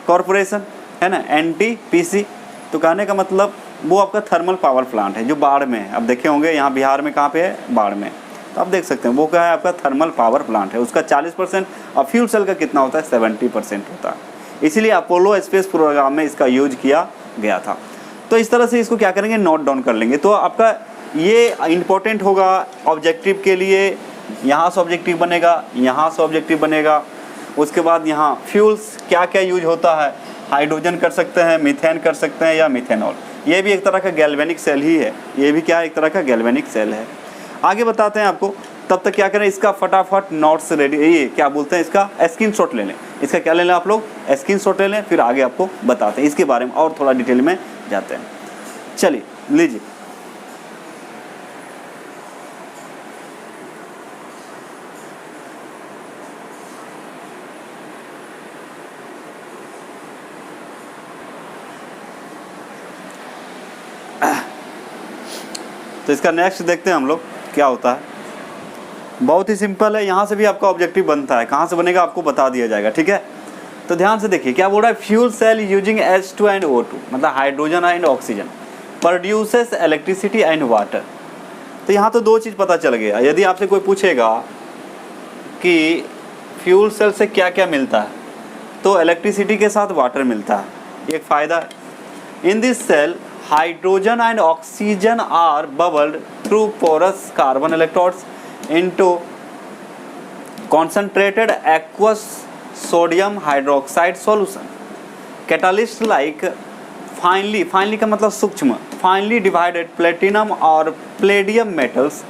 corporation है ना, एनटीपीसी। तो कहने का मतलब वो आपका थर्मल पावर प्लांट है जो बाढ़ में है। अब देखे होंगे यहाँ बिहार में कहाँ पे है, बाढ़ में, तो आप देख सकते हैं वो क्या है, आपका थर्मल पावर प्लांट है, उसका 40%, और फ्यूल सेल का कितना होता है, 70% होता है। इसीलिए अपोलो स्पेस प्रोग्राम में इसका यूज किया गया था। तो इस तरह से इसको क्या करेंगे, नोट डाउन कर लेंगे। तो आपका ये इंपॉर्टेंट होगा ऑब्जेक्टिव के लिए। यहाँ से ऑब्जेक्टिव बनेगा, यहाँ से ऑब्जेक्टिव बनेगा, उसके बाद यहाँ फ्यूल्स क्या क्या यूज होता है, हाइड्रोजन कर सकते हैं, मीथेन कर सकते हैं, या मिथेनॉल। ये भी एक तरह का गैल्वेनिक सेल ही है, ये भी क्या है, एक तरह का गैल्वेनिक सेल है। आगे बताते हैं आपको, तब तक क्या करें, इसका फटाफट नोट्स रेडी, ये क्या बोलते हैं, इसका स्क्रीनशॉट ले लें। इसका क्या ले लें आप लोग, स्क्रीनशॉट ले लें, फिर आगे आपको बताते हैं इसके बारे में और थोड़ा डिटेल में जाते हैं। चलिए लीजिए, तो इसका नेक्स्ट देखते हैं हम लोग क्या होता है। बहुत ही सिंपल है, यहाँ से भी आपका ऑब्जेक्टिव बनता है, कहाँ से बनेगा आपको बता दिया जाएगा, ठीक है। तो ध्यान से देखिए क्या बोल रहा है, fuel cell using H2 and O2, मतलब hydrogen and oxygen, produces electricity and water. तो यहाँ तो दो चीज़ पता चल गया। यदि आपसे कोई पूछेगा कि फ्यूल सेल से क्या क्या मिलता है, तो इलेक्ट्रिसिटी के साथ वाटर मिलता है, एक फ़ायदा है। In this cell hydrogen and oxygen are bubbled through porous carbon electrodes into concentrated aqueous sodium hydroxide solution. Catalyst like finely का मतलब सूक्ष्म, finely divided platinum और palladium metals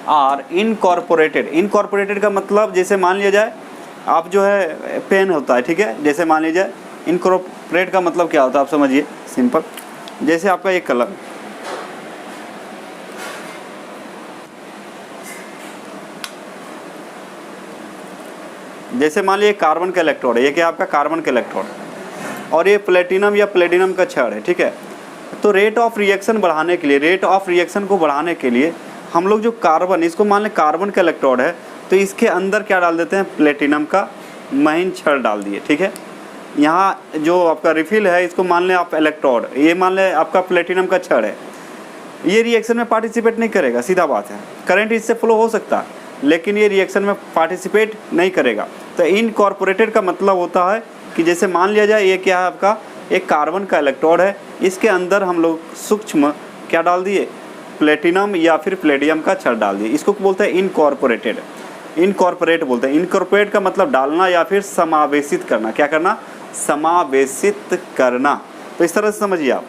are incorporated का मतलब जैसे मान लिया जाए आप जो है पेन होता है, ठीक है, जैसे मान लीजिए इनकॉर्पोरेट का मतलब क्या होता है आप समझिए, सिंपल। जैसे आपका एक कलर, जैसे मान लीजिए कार्बन का इलेक्ट्रोड है, ये क्या आपका कार्बन का इलेक्ट्रोड, और ये प्लेटिनम या प्लेटिनम का छड़ है, ठीक है। तो रेट ऑफ रिएक्शन बढ़ाने के लिए, रेट ऑफ रिएक्शन को बढ़ाने के लिए हम लोग जो कार्बन, इसको मान लें कार्बन का इलेक्ट्रोड है, तो इसके अंदर क्या डाल देते हैं, प्लेटिनम का महीन छड़ डाल दिए, ठीक है। यहाँ जो आपका रिफिल है इसको मान लें आप इलेक्ट्रोड, ये मान लें आपका प्लेटिनम का छड़ है, ये रिएक्शन में पार्टिसिपेट नहीं करेगा, सीधा बात है। करंट इससे फ्लो हो सकता है लेकिन ये रिएक्शन में पार्टिसिपेट नहीं करेगा। तो इनकॉर्पोरेटेड का मतलब होता है कि जैसे मान लिया जाए ये क्या है आपका एक कार्बन का इलेक्ट्रोड है, इसके अंदर हम लोग सूक्ष्म क्या डाल दिए, प्लेटिनम या फिर प्लेडियम का छड़ डाल दिए, इसको बोलते हैं इनकॉर्पोरेटेड। इनकॉर्पोरेट बोलते हैं। इनकॉर्पोरेट का मतलब डालना या फिर समावेशित करना, क्या करना, समावेशित करना। तो इस तरह से समझिए आप।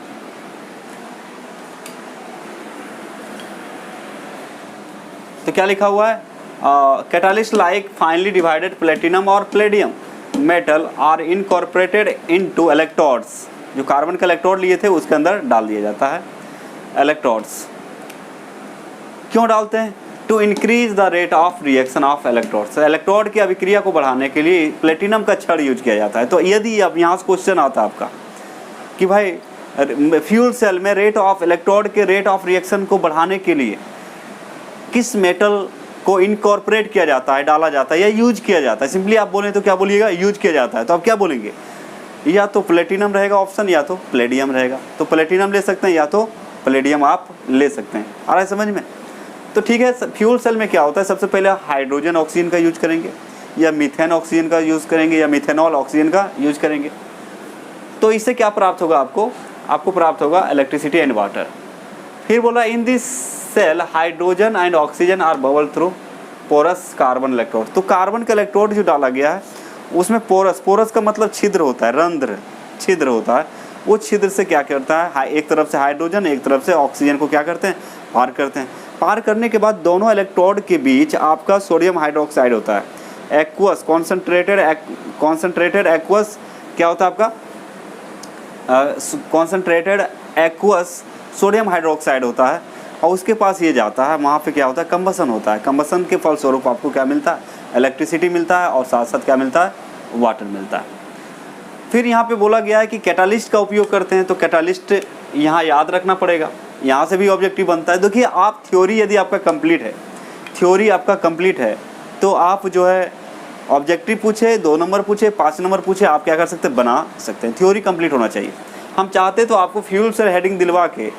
तो क्या लिखा हुआ है, catalyst like finally divided platinum और palladium metal are incorporated into electrodes, जो कार्बन का इलेक्ट्रोड लिए थे उसके अंदर डाल दिया जाता है इलेक्ट्रोड्स। क्यों डालते हैं? To increase the rate of reaction of electrodes, electrode की अभिक्रिया को बढ़ाने के लिए प्लेटिनम का छड़ यूज किया जाता है। तो यदि अब यहाँ से क्वेश्चन आता है आपका कि भाई फ्यूल सेल में रेट ऑफ इलेक्ट्रोड के रेट ऑफ रिएक्शन को बढ़ाने के लिए किस मेटल को इनकॉर्पोरेट किया जाता है, डाला जाता है या यूज किया जाता है? सिंपली आप बोलें तो क्या बोलिएगा? यूज किया जाता है। तो आप क्या बोलेंगे? या तो प्लेटिनम रहेगा ऑप्शन, या तो प्लेडियम रहेगा। तो प्लेटिनम ले सकते हैं या तो प्लेडियम आप ले सकते हैं। आ रहा है समझ में? तो ठीक है, फ्यूल सेल में क्या होता है, सबसे पहले हाइड्रोजन ऑक्सीजन का यूज करेंगे, या मीथेन ऑक्सीजन का यूज़ करेंगे, या मिथेनॉल ऑक्सीजन का यूज करेंगे। तो इससे क्या प्राप्त होगा आपको प्राप्त होगा इलेक्ट्रिसिटी एंड वाटर। फिर बोला in this cell hydrogen and oxygen are bubble through porous carbon electrode. तो कार्बन का इलेक्ट्रोड जो डाला गया है उसमें पोरस का मतलब छिद्र होता है, रंध्र, छिद्र होता है। वो छिद्र से क्या करता है, एक तरफ से हाइड्रोजन एक तरफ से ऑक्सीजन को क्या करते हैं, पार करते हैं। पार करने के बाद दोनों इलेक्ट्रोड के बीच आपका सोडियम हाइड्रोक्साइड होता है, एक्वस कॉन्सेंट्रेटेड एक्वस क्या होता है आपका, कॉन्सेंट्रेटेड एक्वस सोडियम हाइड्रोक्साइड होता है। और उसके पास ये जाता है, वहाँ पे क्या होता है, कंबसन होता है। कंबसन के फलस्वरूप आपको क्या मिलता है, इलेक्ट्रिसिटी मिलता है, और साथ साथ क्या मिलता है, वाटर मिलता है। फिर यहाँ पे बोला गया है कि कैटालिस्ट का उपयोग करते हैं। तो कैटालिस्ट यहाँ याद रखना पड़ेगा, यहाँ से भी ऑब्जेक्टिव बनता है। देखिए आप थ्योरी यदि आपका कंप्लीट है, थ्योरी आपका कंप्लीट है, तो आप जो है ऑब्जेक्टिव पूछे, 2 नंबर पूछे, 5 नंबर पूछे, आप क्या कर सकते हैं, बना सकते हैं। थ्योरी कंप्लीट होना चाहिए। हम चाहते तो आपको फ्यूल सेल हेडिंग दिलवा के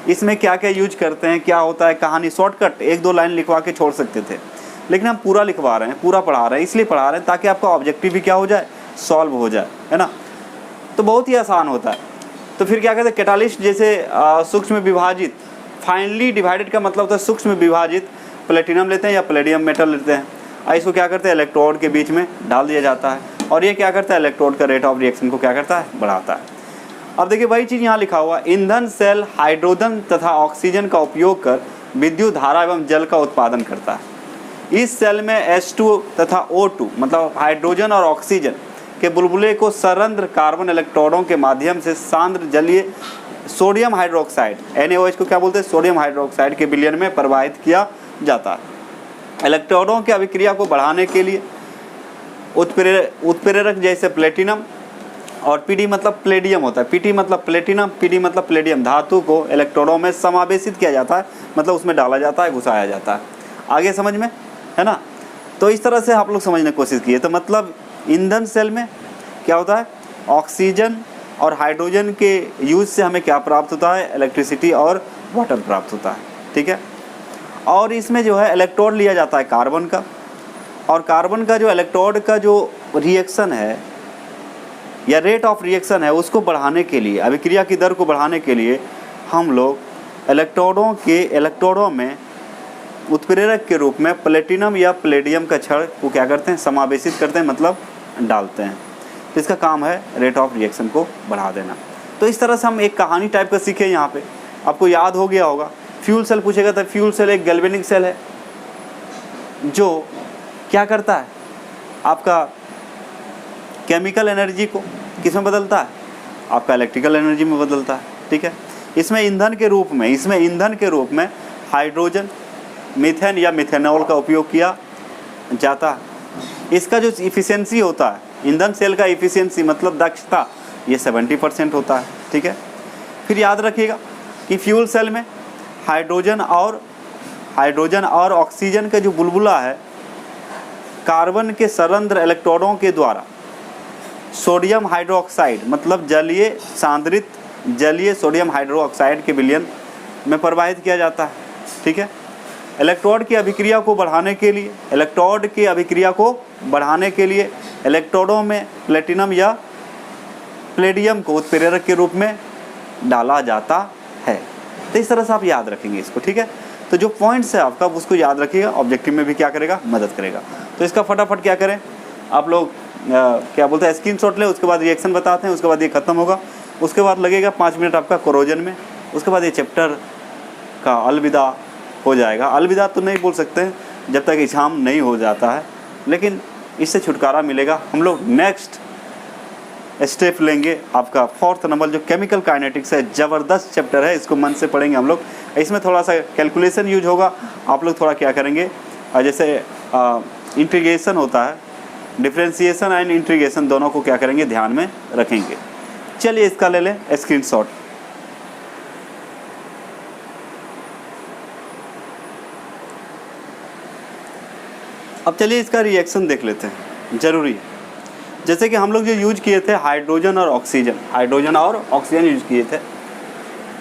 इसमें क्या क्या यूज करते हैं, क्या होता है, कहानी शॉर्टकट 1-2 लाइन लिखवा के छोड़ सकते थे, लेकिन हम पूरा लिखवा रहे हैं, पूरा पढ़ा रहे हैं। इसलिए पढ़ा रहे हैं ताकि आपका ऑब्जेक्टिव भी क्या हो जाए, सॉल्व हो जाए, है ना। तो बहुत ही आसान होता है। तो फिर क्या कहते हैं, कैटालिस्ट जैसे सूक्ष्म विभाजित, फाइनली डिवाइडेड का मतलब होता है सूक्ष्म विभाजित प्लेटिनम लेते हैं या प्लेडियम मेटल लेते हैं, और इसको क्या करते हैं, इलेक्ट्रोड के बीच में डाल दिया जाता है, और ये क्या करता है, इलेक्ट्रोड का रेट ऑफ रिएक्शन को क्या करता है, बढ़ाता है। अब देखिए वही चीज़ यहाँ लिखा हुआ, ईंधन सेल हाइड्रोजन तथा ऑक्सीजन का उपयोग कर विद्युत धारा एवं जल का उत्पादन करता है। इस सेल में H2 तथा O2 मतलब हाइड्रोजन और ऑक्सीजन के बुलबुले को सरंध्र कार्बन इलेक्ट्रोडों के माध्यम से सांद्र जलीय सोडियम हाइड्रोक्साइड NaOH को क्या बोलते हैं, सोडियम हाइड्रोक्साइड के विलयन में प्रवाहित किया जाता है। इलेक्ट्रोडों की अभिक्रिया को बढ़ाने के लिए उत्प्रेरक जैसे प्लेटिनम और पीडी मतलब प्लेडियम होता है, पीटी मतलब प्लेटिनम, पीडी मतलब प्लेडियम धातु को इलेक्ट्रोडों में समावेशित किया जाता है, मतलब उसमें डाला जाता है, घुसाया जाता है। आगे समझ में है ना। तो इस तरह से आप लोग समझने की कोशिश किए। तो मतलब ईंधन सेल में क्या होता है, ऑक्सीजन और हाइड्रोजन के यूज से हमें क्या प्राप्त होता है, इलेक्ट्रिसिटी और वाटर प्राप्त होता है, ठीक है। और इसमें जो है इलेक्ट्रोड लिया जाता है कार्बन का, और कार्बन का जो इलेक्ट्रोड का जो रिएक्शन है या रेट ऑफ रिएक्शन है उसको बढ़ाने के लिए, अभिक्रिया की दर को बढ़ाने के लिए हम लोग इलेक्ट्रोडों में उत्प्रेरक के रूप में प्लेटिनम या प्लेडियम का छड़ को क्या करते हैं, समावेशित करते हैं, मतलब डालते हैं। तो इसका काम है रेट ऑफ रिएक्शन को बढ़ा देना। तो इस तरह से हम एक कहानी टाइप का सीखे। यहाँ पे आपको याद हो गया होगा, फ्यूल सेल पूछेगा तो फ्यूल सेल एक गैल्वेनिक सेल है जो क्या करता है, आपका केमिकल एनर्जी को किस में बदलता है, आपका इलेक्ट्रिकल एनर्जी में बदलता है, ठीक है। इसमें ईंधन के रूप में हाइड्रोजन, मीथेन या मिथेनॉल का उपयोग किया जाता है। इसका जो इफ़िशियंसी होता है, ईंधन सेल का इफ़िशियंसी मतलब दक्षता, ये 70% होता है, ठीक है। फिर याद रखिएगा कि फ्यूल सेल में हाइड्रोजन और ऑक्सीजन का जो बुलबुला है कार्बन के सरंध्र इलेक्ट्रोडों के द्वारा सोडियम हाइड्रोक्साइड मतलब जलीय सोडियम हाइड्रोक्साइड के विलयन में प्रवाहित किया जाता है, ठीक है। इलेक्ट्रोड की अभिक्रिया को बढ़ाने के लिए इलेक्ट्रोडों में प्लेटिनम या प्लेडियम को उत्प्रेरक के रूप में डाला जाता है। तो इस तरह से आप याद रखेंगे इसको, ठीक है। तो जो पॉइंट्स है आपका उसको याद रखिएगा, ऑब्जेक्टिव में भी क्या करेगा, मदद करेगा। तो इसका फटाफट क्या करें आप लोग, क्या बोलते हैं, स्क्रीनशॉट ले, उसके बाद रिएक्शन बताते हैं, उसके बाद ये खत्म होगा, उसके बाद लगेगा 5 मिनट आपका कोरोजन में, उसके बाद ये चैप्टर का अलविदा हो जाएगा। अलविदा तो नहीं बोल सकते हैं जब तक एग्जाम नहीं हो जाता है, लेकिन इससे छुटकारा मिलेगा। हम लोग नेक्स्ट स्टेप लेंगे आपका 4th नंबर जो केमिकल काइनेटिक्स है, ज़बरदस्त चैप्टर है, इसको मन से पढ़ेंगे हम लोग। इसमें थोड़ा सा कैलकुलेशन यूज होगा, आप लोग थोड़ा क्या करेंगे, जैसे इंटीग्रेशन होता है, डिफरेंशिएशन एंड इंटीग्रेशन दोनों को क्या करेंगे, ध्यान में रखेंगे। चलिए इसका ले लें स्क्रीनशॉट। अब चलिए इसका रिएक्शन देख लेते हैं, जरूरी है। जैसे कि हम लोग जो यूज किए थे हाइड्रोजन और ऑक्सीजन यूज किए थे,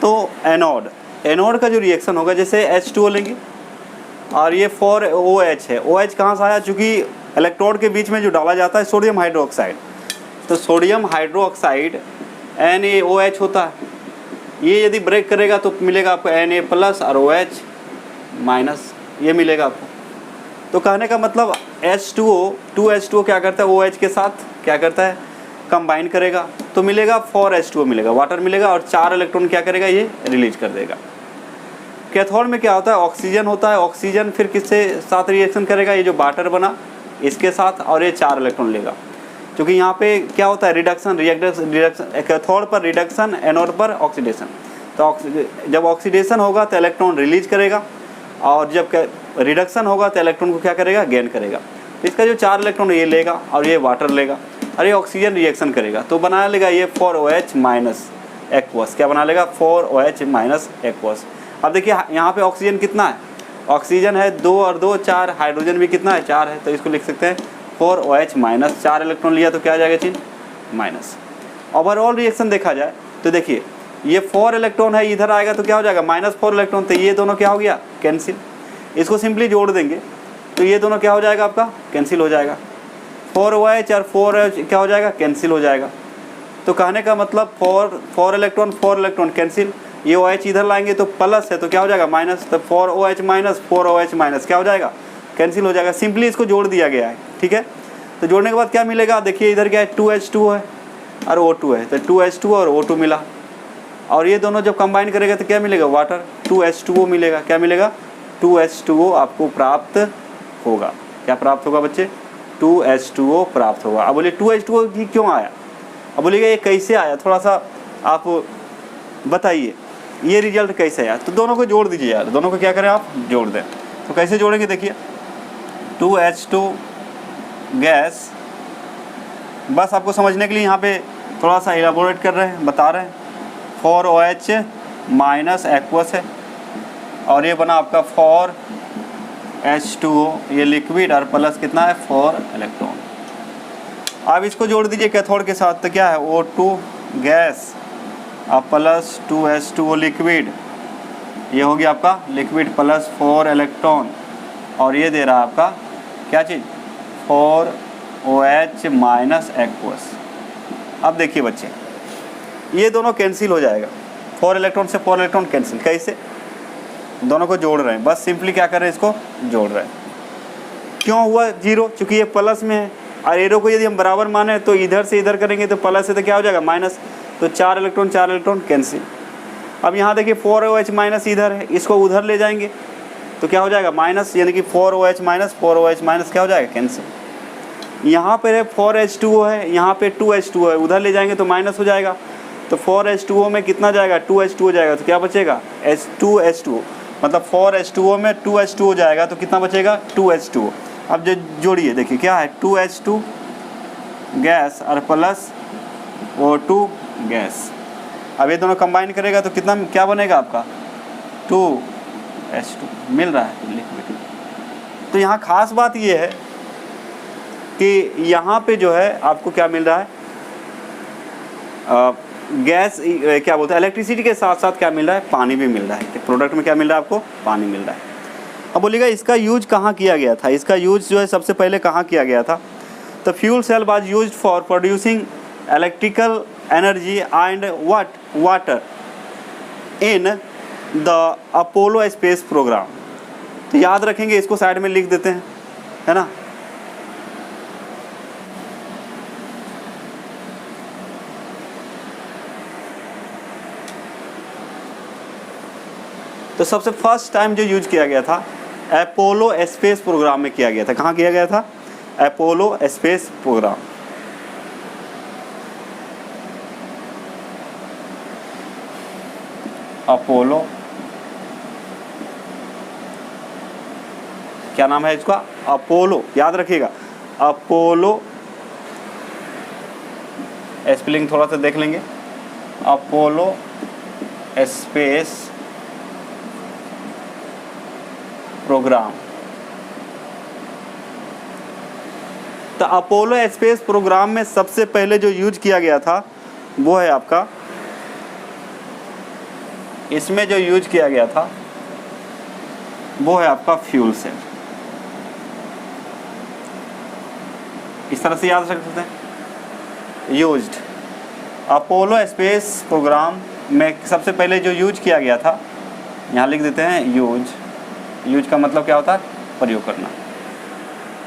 तो एनोड का जो रिएक्शन होगा, जैसे H2O लेंगे और ये 4OH है। OH कहाँ से आया, चूँकि इलेक्ट्रोड के बीच में जो डाला जाता है सोडियम हाइड्रोक्साइड, तो सोडियम हाइड्रोक्साइड NaOH होता है। ये यदि ब्रेक करेगा तो मिलेगा आपको Na+ और OH-, ये मिलेगा आपको। तो कहने का मतलब H2O 2H2O क्या करता है, OH के साथ क्या करता है, कंबाइन करेगा, तो मिलेगा 4H2O मिलेगा, वाटर मिलेगा, और 4 इलेक्ट्रॉन क्या करेगा, ये रिलीज कर देगा। कैथोड में क्या होता है, ऑक्सीजन होता है। ऑक्सीजन फिर किससे साथ रिएक्शन करेगा, ये जो वाटर बना इसके साथ, और ये 4 इलेक्ट्रॉन लेगा। क्योंकि यहाँ पे क्या होता है, रिडक्शन, कैथोड पर रिडक्शन, एनोड पर ऑक्सीडेशन। तो जब ऑक्सीडेशन होगा तो इलेक्ट्रॉन रिलीज करेगा, और जब रिडक्शन होगा तो इलेक्ट्रॉन को क्या करेगा, गेन करेगा। तो इसका जो 4 इलेक्ट्रॉन ये लेगा और ये वाटर लेगा और ये ऑक्सीजन रिएक्शन करेगा, तो बना लेगा ये 4OH- एक्वस। क्या बना लेगा, 4OH- एक्वस। अब देखिए यहाँ पे ऑक्सीजन कितना है, ऑक्सीजन है 2 और 2 4, हाइड्रोजन भी कितना है, 4 है, तो इसको लिख सकते हैं 4OH-, 4 इलेक्ट्रॉन लिया तो क्या आ जाएगा चिन्ह, माइनस। ओवरऑल रिएक्शन देखा जाए तो देखिए ये 4 इलेक्ट्रॉन है, इधर आएगा तो क्या हो जाएगा, -4 इलेक्ट्रॉन, तो ये दोनों क्या हो गया, कैंसिल। इसको सिंपली जोड़ देंगे तो ये दोनों क्या हो जाएगा, आपका कैंसिल हो जाएगा। 4OH और 4OH क्या हो जाएगा, कैंसिल हो जाएगा। तो कहने का मतलब 4 इलेक्ट्रॉन कैंसिल, ये OH इधर लाएंगे तो प्लस है तो क्या हो जाएगा, माइनस, तो 4OH- 4OH- क्या हो जाएगा, कैंसिल हो जाएगा। सिंपली इसको जोड़ दिया गया है, ठीक है। तो जोड़ने के बाद क्या मिलेगा, देखिए इधर क्या है, 2H2O है और O2 है, तो 2H2O और O2 मिला, और ये दोनों जब कंबाइन करेगा तो क्या मिलेगा, वाटर, 2H2O मिलेगा। क्या मिलेगा, 2H2O आपको प्राप्त होगा। क्या प्राप्त होगा बच्चे, 2H2O प्राप्त होगा। अब बोलिए 2H2O ही क्यों आया, अब बोलिएगा ये कैसे आया, थोड़ा सा आप बताइए ये रिजल्ट कैसे आया। तो दोनों को जोड़ दीजिए यार, दोनों को क्या करें आप, जोड़ दें। तो कैसे जोड़ेंगे, देखिए 2H2 गैस, बस आपको समझने के लिए यहाँ पे थोड़ा सा इलाबोरेट कर रहे हैं, बता रहे हैं। 4OH- एक्वस है, और ये बना आपका 4H2O, ये लिक्विड, और प्लस कितना है, 4 इलेक्ट्रॉन। अब इसको जोड़ दीजिए कैथोड के साथ, तो क्या है, O2 गैस और प्लस 2H2O लिक्विड, ये हो गया आपका लिक्विड प्लस 4 इलेक्ट्रॉन, और ये दे रहा है आपका क्या चीज़, 4OH- एक्वस। अब देखिए बच्चे ये दोनों कैंसिल हो जाएगा, 4 इलेक्ट्रॉन से 4 इलेक्ट्रॉन कैंसिल, कैसे, दोनों को जोड़ रहे हैं, बस सिंपली क्या कर रहे हैं, इसको जोड़ रहे हैं। क्यों हुआ 0, चूँकि ये प्लस में है, और एरो को यदि हम बराबर माने तो इधर से इधर करेंगे तो प्लस है तो क्या हो जाएगा, माइनस, तो 4 इलेक्ट्रॉन कैंसिल। अब यहाँ देखिए 4OH- इधर है, इसको उधर ले जाएंगे तो क्या हो जाएगा, माइनस, यानी कि 4OH- क्या हो जाएगा, कैंसिल। यहाँ पर है 4H2O है, यहाँ पे 2H2O है, उधर ले जाएंगे तो माइनस हो जाएगा, तो 4H2O में कितना जाएगा, 2H2O जाएगा, तो क्या बचेगा, H2, मतलब 4H2O में 2H2O जाएगा तो कितना बचेगा, 2H2O। अब जो जोड़िए देखिए क्या है, 2H2 गैस और प्लस O2 गैस। अब ये दोनों कंबाइन करेगा तो कितना, क्या बनेगा आपका, 2H2 मिल रहा है लिक्विड। तो यहाँ खास बात ये है कि यहाँ पे जो है आपको क्या मिल रहा है, गैस, क्या बोलते हैं, इलेक्ट्रिसिटी के साथ साथ क्या मिल रहा है, पानी भी मिल रहा है। प्रोडक्ट में क्या मिल रहा है आपको, पानी मिल रहा है। अब बोलिएगा इसका यूज कहाँ किया गया था, इसका यूज जो है सबसे पहले कहाँ किया गया था, तो fuel cell was used for producing electrical energy and water in the Apollo space program. तो याद रखेंगे, इसको साइड में लिख देते हैं, है ना। तो सबसे फर्स्ट टाइम जो यूज किया गया था अपोलो स्पेस प्रोग्राम में किया गया था। कहाँ किया गया था, अपोलो स्पेस प्रोग्राम। अपोलो, क्या नाम है इसका? अपोलो, याद रखिएगा अपोलो, स्पेलिंग थोड़ा सा देख लेंगे, अपोलो स्पेस प्रोग्राम। तो अपोलो स्पेस प्रोग्राम में सबसे पहले जो यूज किया गया था वो है आपका, इसमें जो यूज किया गया था वो है आपका फ्यूल सेल। इस तरह से याद रख सकते हैं, यूज्ड अपोलो स्पेस प्रोग्राम में सबसे पहले जो यूज किया गया था, यहाँ लिख देते हैं यूज का मतलब क्या होता है? प्रयोग करना।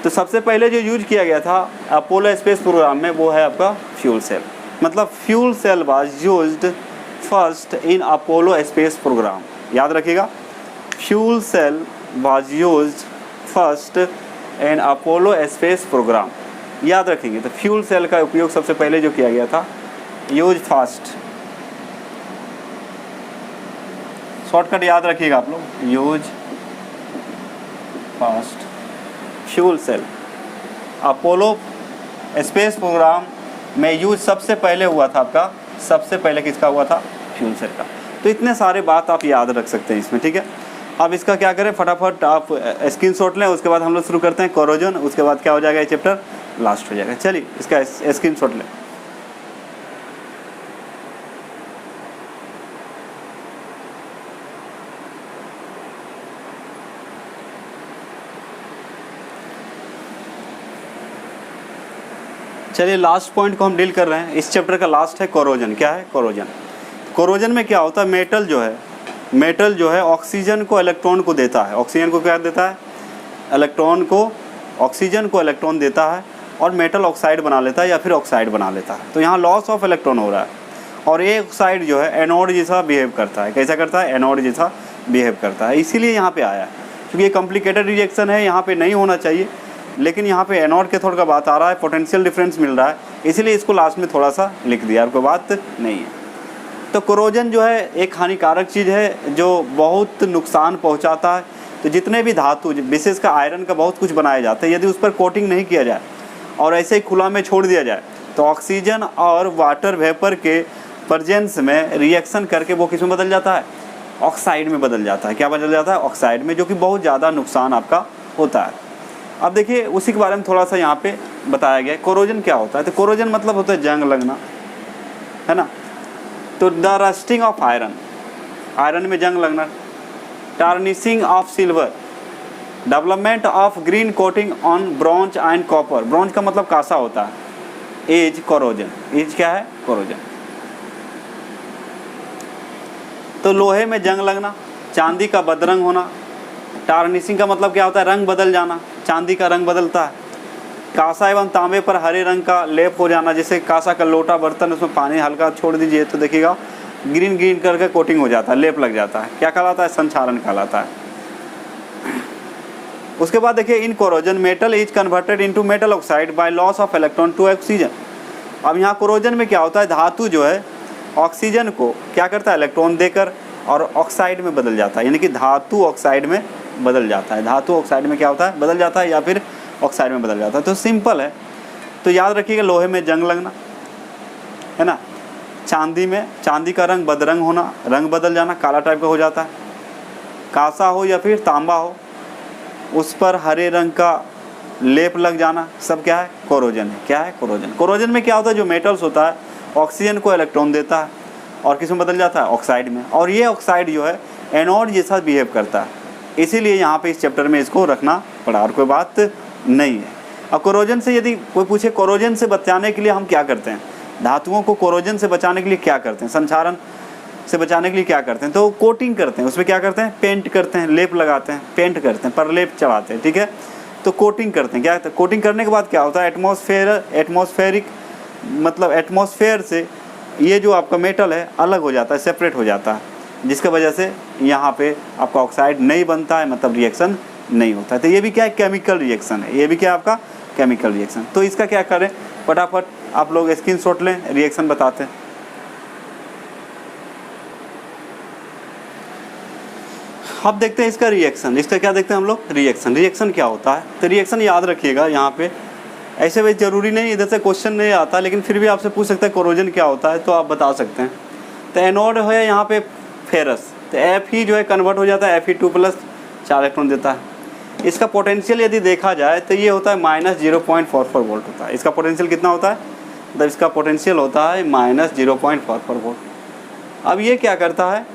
तो सबसे पहले जो यूज किया गया था अपोलो स्पेस प्रोग्राम में वो है आपका फ्यूल सेल। मतलब fuel cell was used first in Apollo space program. याद रखिएगा, fuel cell was used first in Apollo space program. याद रखेंगे, तो फ्यूल सेल का उपयोग सबसे पहले जो किया गया था, यूज फर्स्ट, शॉर्टकट याद रखिएगा आप लोग, use first fuel cell. Apollo space program में यूज सबसे पहले हुआ था आपका, सबसे पहले किसका हुआ था? फ्यूल सेल का। तो इतने सारे बात आप याद रख सकते हैं इसमें, ठीक है। अब इसका क्या करें, फटाफट आप स्क्रीनशॉट लें, उसके बाद हम लोग शुरू करते हैं कोरोजन, उसके बाद क्या हो जाएगा, ये चैप्टर लास्ट हो जाएगा। चलिए इसका स्क्रीनशॉट लें। चलिए लास्ट पॉइंट को हम डील कर रहे हैं, इस चैप्टर का लास्ट है कोरोजन। क्या है कोरोजन? कोरोजन में क्या होता है, मेटल जो है ऑक्सीजन को इलेक्ट्रॉन को देता है। ऑक्सीजन को क्या देता है? इलेक्ट्रॉन को, ऑक्सीजन को इलेक्ट्रॉन देता है और मेटल ऑक्साइड बना लेता है या फिर ऑक्साइड बना लेता है। तो यहाँ लॉस ऑफ इलेक्ट्रॉन हो रहा है और ये ऑक्साइड जो है एनोड जैसा बिहेव करता है। कैसा करता है? एनोड जैसा बिहेव करता है। इसीलिए यहाँ पे आया है, क्योंकि ये कॉम्प्लिकेटेड रिएक्शन है, यहाँ पे नहीं होना चाहिए, लेकिन यहाँ पे एनोड के थोड़ा का बात आ रहा है, पोटेंशियल डिफरेंस मिल रहा है, इसीलिए इसको लास्ट में थोड़ा सा लिख दिया, और कोई बात नहीं है। तो कोरोजन जो है एक हानिकारक चीज़ है जो बहुत नुकसान पहुँचाता है। तो जितने भी धातु, विशेषकर आयरन का बहुत कुछ बनाया जाता है, यदि उस पर कोटिंग नहीं किया जाए और ऐसे ही खुला में छोड़ दिया जाए तो ऑक्सीजन और वाटर वेपर के प्रेजेंस में रिएक्शन करके वो किस में बदल जाता है? ऑक्साइड में बदल जाता है। क्या बदल जाता है? ऑक्साइड में, जो कि बहुत ज़्यादा नुकसान आपका होता है। अब देखिए उसी के बारे में थोड़ा सा यहाँ पे बताया गया है। कोरोजन क्या होता है? तो कोरोजन मतलब होता है जंग लगना, है ना। तो the rusting of iron, iron में जंग लगना, tarnishing of silver, development of green coating on bronze and copper. Bronze का मतलब कांसा होता है, एज कोरोजन, एज क्या है? कोरोजन। तो लोहे में जंग लगना, चांदी का बदरंग होना। टार्निशिंग का मतलब क्या होता है? रंग बदल जाना, चांदी का रंग बदलता है। कांसा एवं तांबे पर हरे रंग का लेप हो जाना, जैसे कांसा का लोटा बर्तन, उसमें पानी हल्का छोड़ दीजिए तो देखिएगा ग्रीन ग्रीन करके कोटिंग हो जाता है, लेप लग जाता है। क्या कहलाता है? संक्षारण कहलाता है। उसके बाद देखिए in corrosion metal is converted into metal oxide by loss of electron to oxygen. अब यहाँ कोरोजन में क्या होता है? धातु जो है ऑक्सीजन को क्या करता है? इलेक्ट्रॉन देकर और ऑक्साइड में बदल जाता है, यानी कि धातु ऑक्साइड में बदल जाता है। धातु ऑक्साइड में क्या होता है? बदल जाता है, या फिर ऑक्साइड में बदल जाता है। तो सिंपल है। तो याद रखिएगा, लोहे में जंग लगना, है ना। चांदी में, चांदी का रंग बदरंग होना, रंग बदल जाना, काला टाइप का हो जाता है। कांसा हो या फिर तांबा हो, उस पर हरे रंग का लेप लग जाना, सब क्या है? कोरोजन है। क्या है? कोरोजन। कोरोजन में क्या होता है? जो मेटल्स होता है ऑक्सीजन को इलेक्ट्रॉन देता है और किस में बदल जाता है? ऑक्साइड में। और ये ऑक्साइड जो है एनोड जैसा बिहेव करता है, इसीलिए यहाँ पे इस चैप्टर में इसको रखना पड़ा, और कोई बात नहीं है। अब कोरोजन से यदि कोई पूछे कोरोजन से बचाने के लिए हम क्या करते हैं, धातुओं को कोरोजन से बचाने के लिए क्या करते हैं, संक्षारण से बचाने के लिए क्या करते हैं, तो कोटिंग करते हैं। उसमें क्या करते हैं? पेंट करते हैं, लेप लगाते हैं, पेंट करते हैं, परलेप चढ़ाते हैं, ठीक है। तो कोटिंग करते हैं। क्या कोटिंग करने के बाद क्या होता है? एटमॉस्फेरिक मतलब एटमॉस्फेयर से ये जो आपका मेटल है अलग हो जाता है, सेपरेट हो जाता है, जिसकी वजह से यहाँ पे आपका ऑक्साइड नहीं बनता है, मतलब रिएक्शन नहीं होता है। तो ये भी क्या है? केमिकल रिएक्शन है। ये भी क्या आपका केमिकल रिएक्शन। तो इसका क्या करें, फटाफट आप लोग स्क्रीनशॉट लें, रिएक्शन बताते हैं। अब देखते हैं इसका रिएक्शन। इसका क्या देखते हैं हम लोग, रिएक्शन। रिएक्शन क्या होता है, तो रिएक्शन याद रखिएगा यहाँ पे, ऐसे भी जरूरी नहीं इधर से क्वेश्चन नहीं आता, लेकिन फिर भी आपसे पूछ सकता है कोरोजन क्या होता है, तो आप बता सकते हैं। तो एनोड है यहाँ पे फेरस, तो एफ ही जो है कन्वर्ट हो जाता है Fe2+, 4 इलेक्ट्रॉन देता है। इसका पोटेंशियल यदि देखा जाए तो ये होता है -0.44 वोल्ट होता है। इसका पोटेंशियल कितना होता है, मतलब इसका पोटेंशियल होता है -0.44 वोल्ट। अब ये क्या करता है,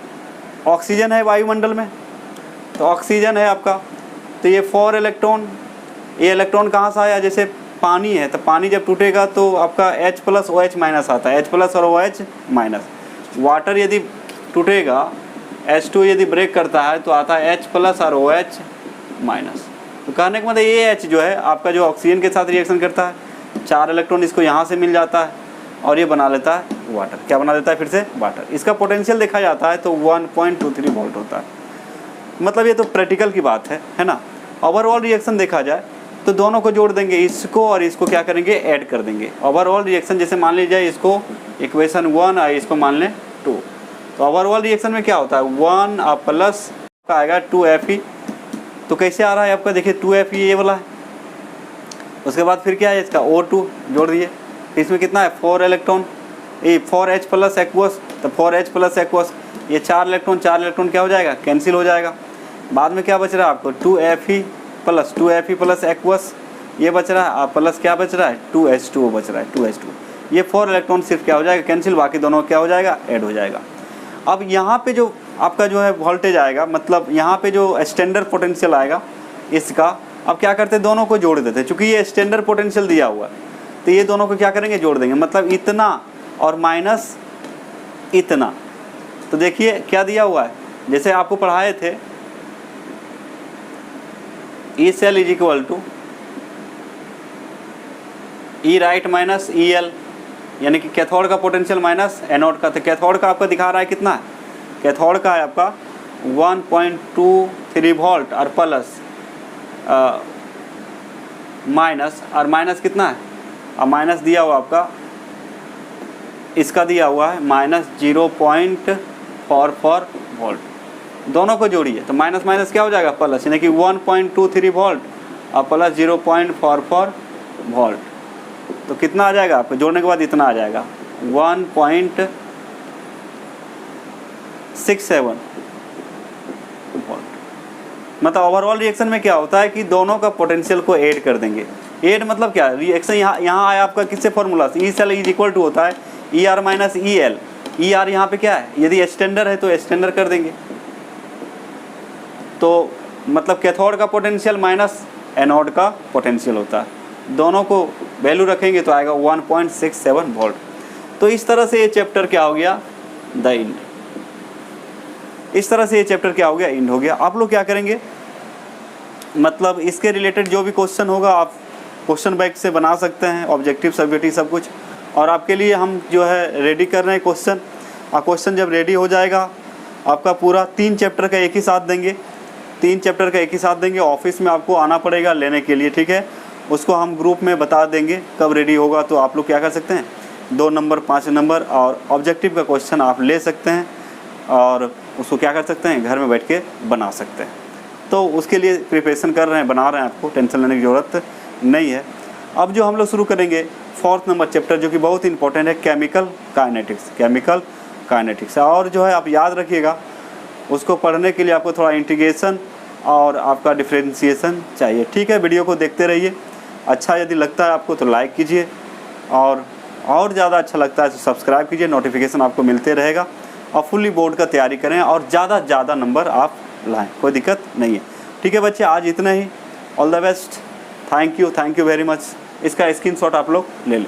ऑक्सीजन है वायुमंडल में, तो ऑक्सीजन है आपका, तो ये 4 इलेक्ट्रॉन, ये इलेक्ट्रॉन कहाँ से आया, जैसे पानी है, तो पानी जब टूटेगा तो आपका H+ OH- आता है, H+ और OH-। वाटर यदि टूटेगा, H2 यदि ब्रेक करता है तो आता है H+ और OH-। तो कहने का मतलब ये H जो है आपका जो ऑक्सीजन के साथ रिएक्शन करता है, 4 इलेक्ट्रॉन इसको यहाँ से मिल जाता है और ये बना लेता है वाटर। क्या बना लेता है फिर से, वाटर। इसका पोटेंशियल देखा जाता है तो 1.23 वोल्ट होता है। मतलब ये तो प्रैक्टिकल की बात है ना। ओवरऑल रिएक्शन देखा जाए तो दोनों को जोड़ देंगे, इसको और इसको क्या करेंगे, ऐड कर देंगे। ओवरऑल रिएक्शन जैसे मान लीजिए इसको इक्वेशन 1 और इसको मान लें 2, तो ओवरऑल रिएक्शन में क्या होता है, 1 और प्लस का आएगा 2Fe। तो कैसे आ रहा है आपका, देखिए 2Fe ये वाला है। उसके बाद फिर क्या है, इसका O2 जोड़ दिए, इसमें कितना है 4 इलेक्ट्रॉन, ये 4H+ एक्वस, तो 4H+ एक्वस, ये 4 इलेक्ट्रॉन क्या हो जाएगा, कैंसिल हो जाएगा। बाद में क्या बच रहा है आपको 2Fe+ एक्वस ये बच रहा है, और प्लस क्या बच रहा है 2H2O बच रहा है, 2H2। ये 4 इलेक्ट्रॉन सिर्फ क्या हो जाएगा, कैंसिल, बाकी दोनों क्या हो जाएगा, ऐड हो जाएगा। अब यहाँ पे जो आपका जो है वोल्टेज आएगा, मतलब यहाँ पे जो स्टैंडर्ड पोटेंशियल आएगा इसका, अब क्या करते हैं दोनों को जोड़ देते हैं। चूँकि ये स्टैंडर्ड पोटेंशियल दिया हुआ है तो ये दोनों को क्या करेंगे, जोड़ देंगे, मतलब इतना और माइनस इतना। तो देखिए क्या दिया हुआ है, जैसे आपको पढ़ाए थे, E cell = E right minus EL, यानी कि कैथोड का पोटेंशियल माइनस एनोड का। तो कैथोड का आपका दिखा रहा है कितना है, कैथोड का है आपका 1.23 वोल्ट और प्लस माइनस, और माइनस कितना है, और माइनस दिया हुआ आपका, इसका दिया हुआ है -0.44 वोल्ट। दोनों को जोड़िए तो माइनस माइनस क्या हो जाएगा, प्लस, यानी कि 1.23 वोल्ट और प्लस 0.44 वोल्ट। तो कितना आ जाएगा आपको, जोड़ने के बाद इतना आ जाएगा 1.67 वोल्ट। मतलब ओवरऑल रिएक्शन में क्या होता है कि दोनों का पोटेंशियल को ऐड कर देंगे। ऐड मतलब क्या, रिएक्शन यहाँ आया आपका किससे फॉर्मूला से, E cell = होता है ER - EL। ER यहाँ पे क्या है, यदि स्टैंडर्ड है तो स्टैंडर्ड कर देंगे। तो मतलब कैथोड का पोटेंशियल माइनस एनोड का पोटेंशियल होता है, दोनों को वैल्यू रखेंगे तो आएगा 1.67 वोल्ट। तो इस तरह से ये चैप्टर क्या हो गया, द इंड। इस तरह से ये चैप्टर क्या हो गया, इंड हो गया। आप लोग क्या करेंगे, मतलब इसके रिलेटेड जो भी क्वेश्चन होगा आप क्वेश्चन बैंक से बना सकते हैं, ऑब्जेक्टिव सब्जेक्टिव सब कुछ। और आपके लिए हम जो है रेडी कर रहे हैं क्वेश्चन, और क्वेश्चन जब रेडी हो जाएगा आपका पूरा 3 चैप्टर का एक ही साथ देंगे, 3 चैप्टर का एक ही साथ देंगे। ऑफिस में आपको आना पड़ेगा लेने के लिए, ठीक है। उसको हम ग्रुप में बता देंगे कब रेडी होगा। तो आप लोग क्या कर सकते हैं, 2 नंबर 5 नंबर और ऑब्जेक्टिव का क्वेश्चन आप ले सकते हैं और उसको क्या कर सकते हैं, घर में बैठ के बना सकते हैं। तो उसके लिए प्रिपरेशन कर रहे हैं, बना रहे हैं, आपको टेंशन लेने की ज़रूरत नहीं है। अब जो हम लोग शुरू करेंगे 4th नंबर चैप्टर, जो कि बहुत इंपॉर्टेंट है, केमिकल काइनेटिक्स। केमिकल काइनेटिक्स, और जो है आप याद रखिएगा, उसको पढ़ने के लिए आपको थोड़ा इंटीग्रेशन और आपका डिफरेंशिएशन चाहिए, ठीक है। वीडियो को देखते रहिए, अच्छा यदि लगता है आपको तो लाइक कीजिए, और ज़्यादा अच्छा लगता है तो सब्सक्राइब कीजिए, नोटिफिकेशन आपको मिलते रहेगा। और फुल्ली बोर्ड का तैयारी करें और ज़्यादा नंबर आप लाएं, कोई दिक्कत नहीं है, ठीक है बच्चे। आज इतना ही, all the best, thank you very much. इसका स्क्रीनशॉट आप लोग ले लें।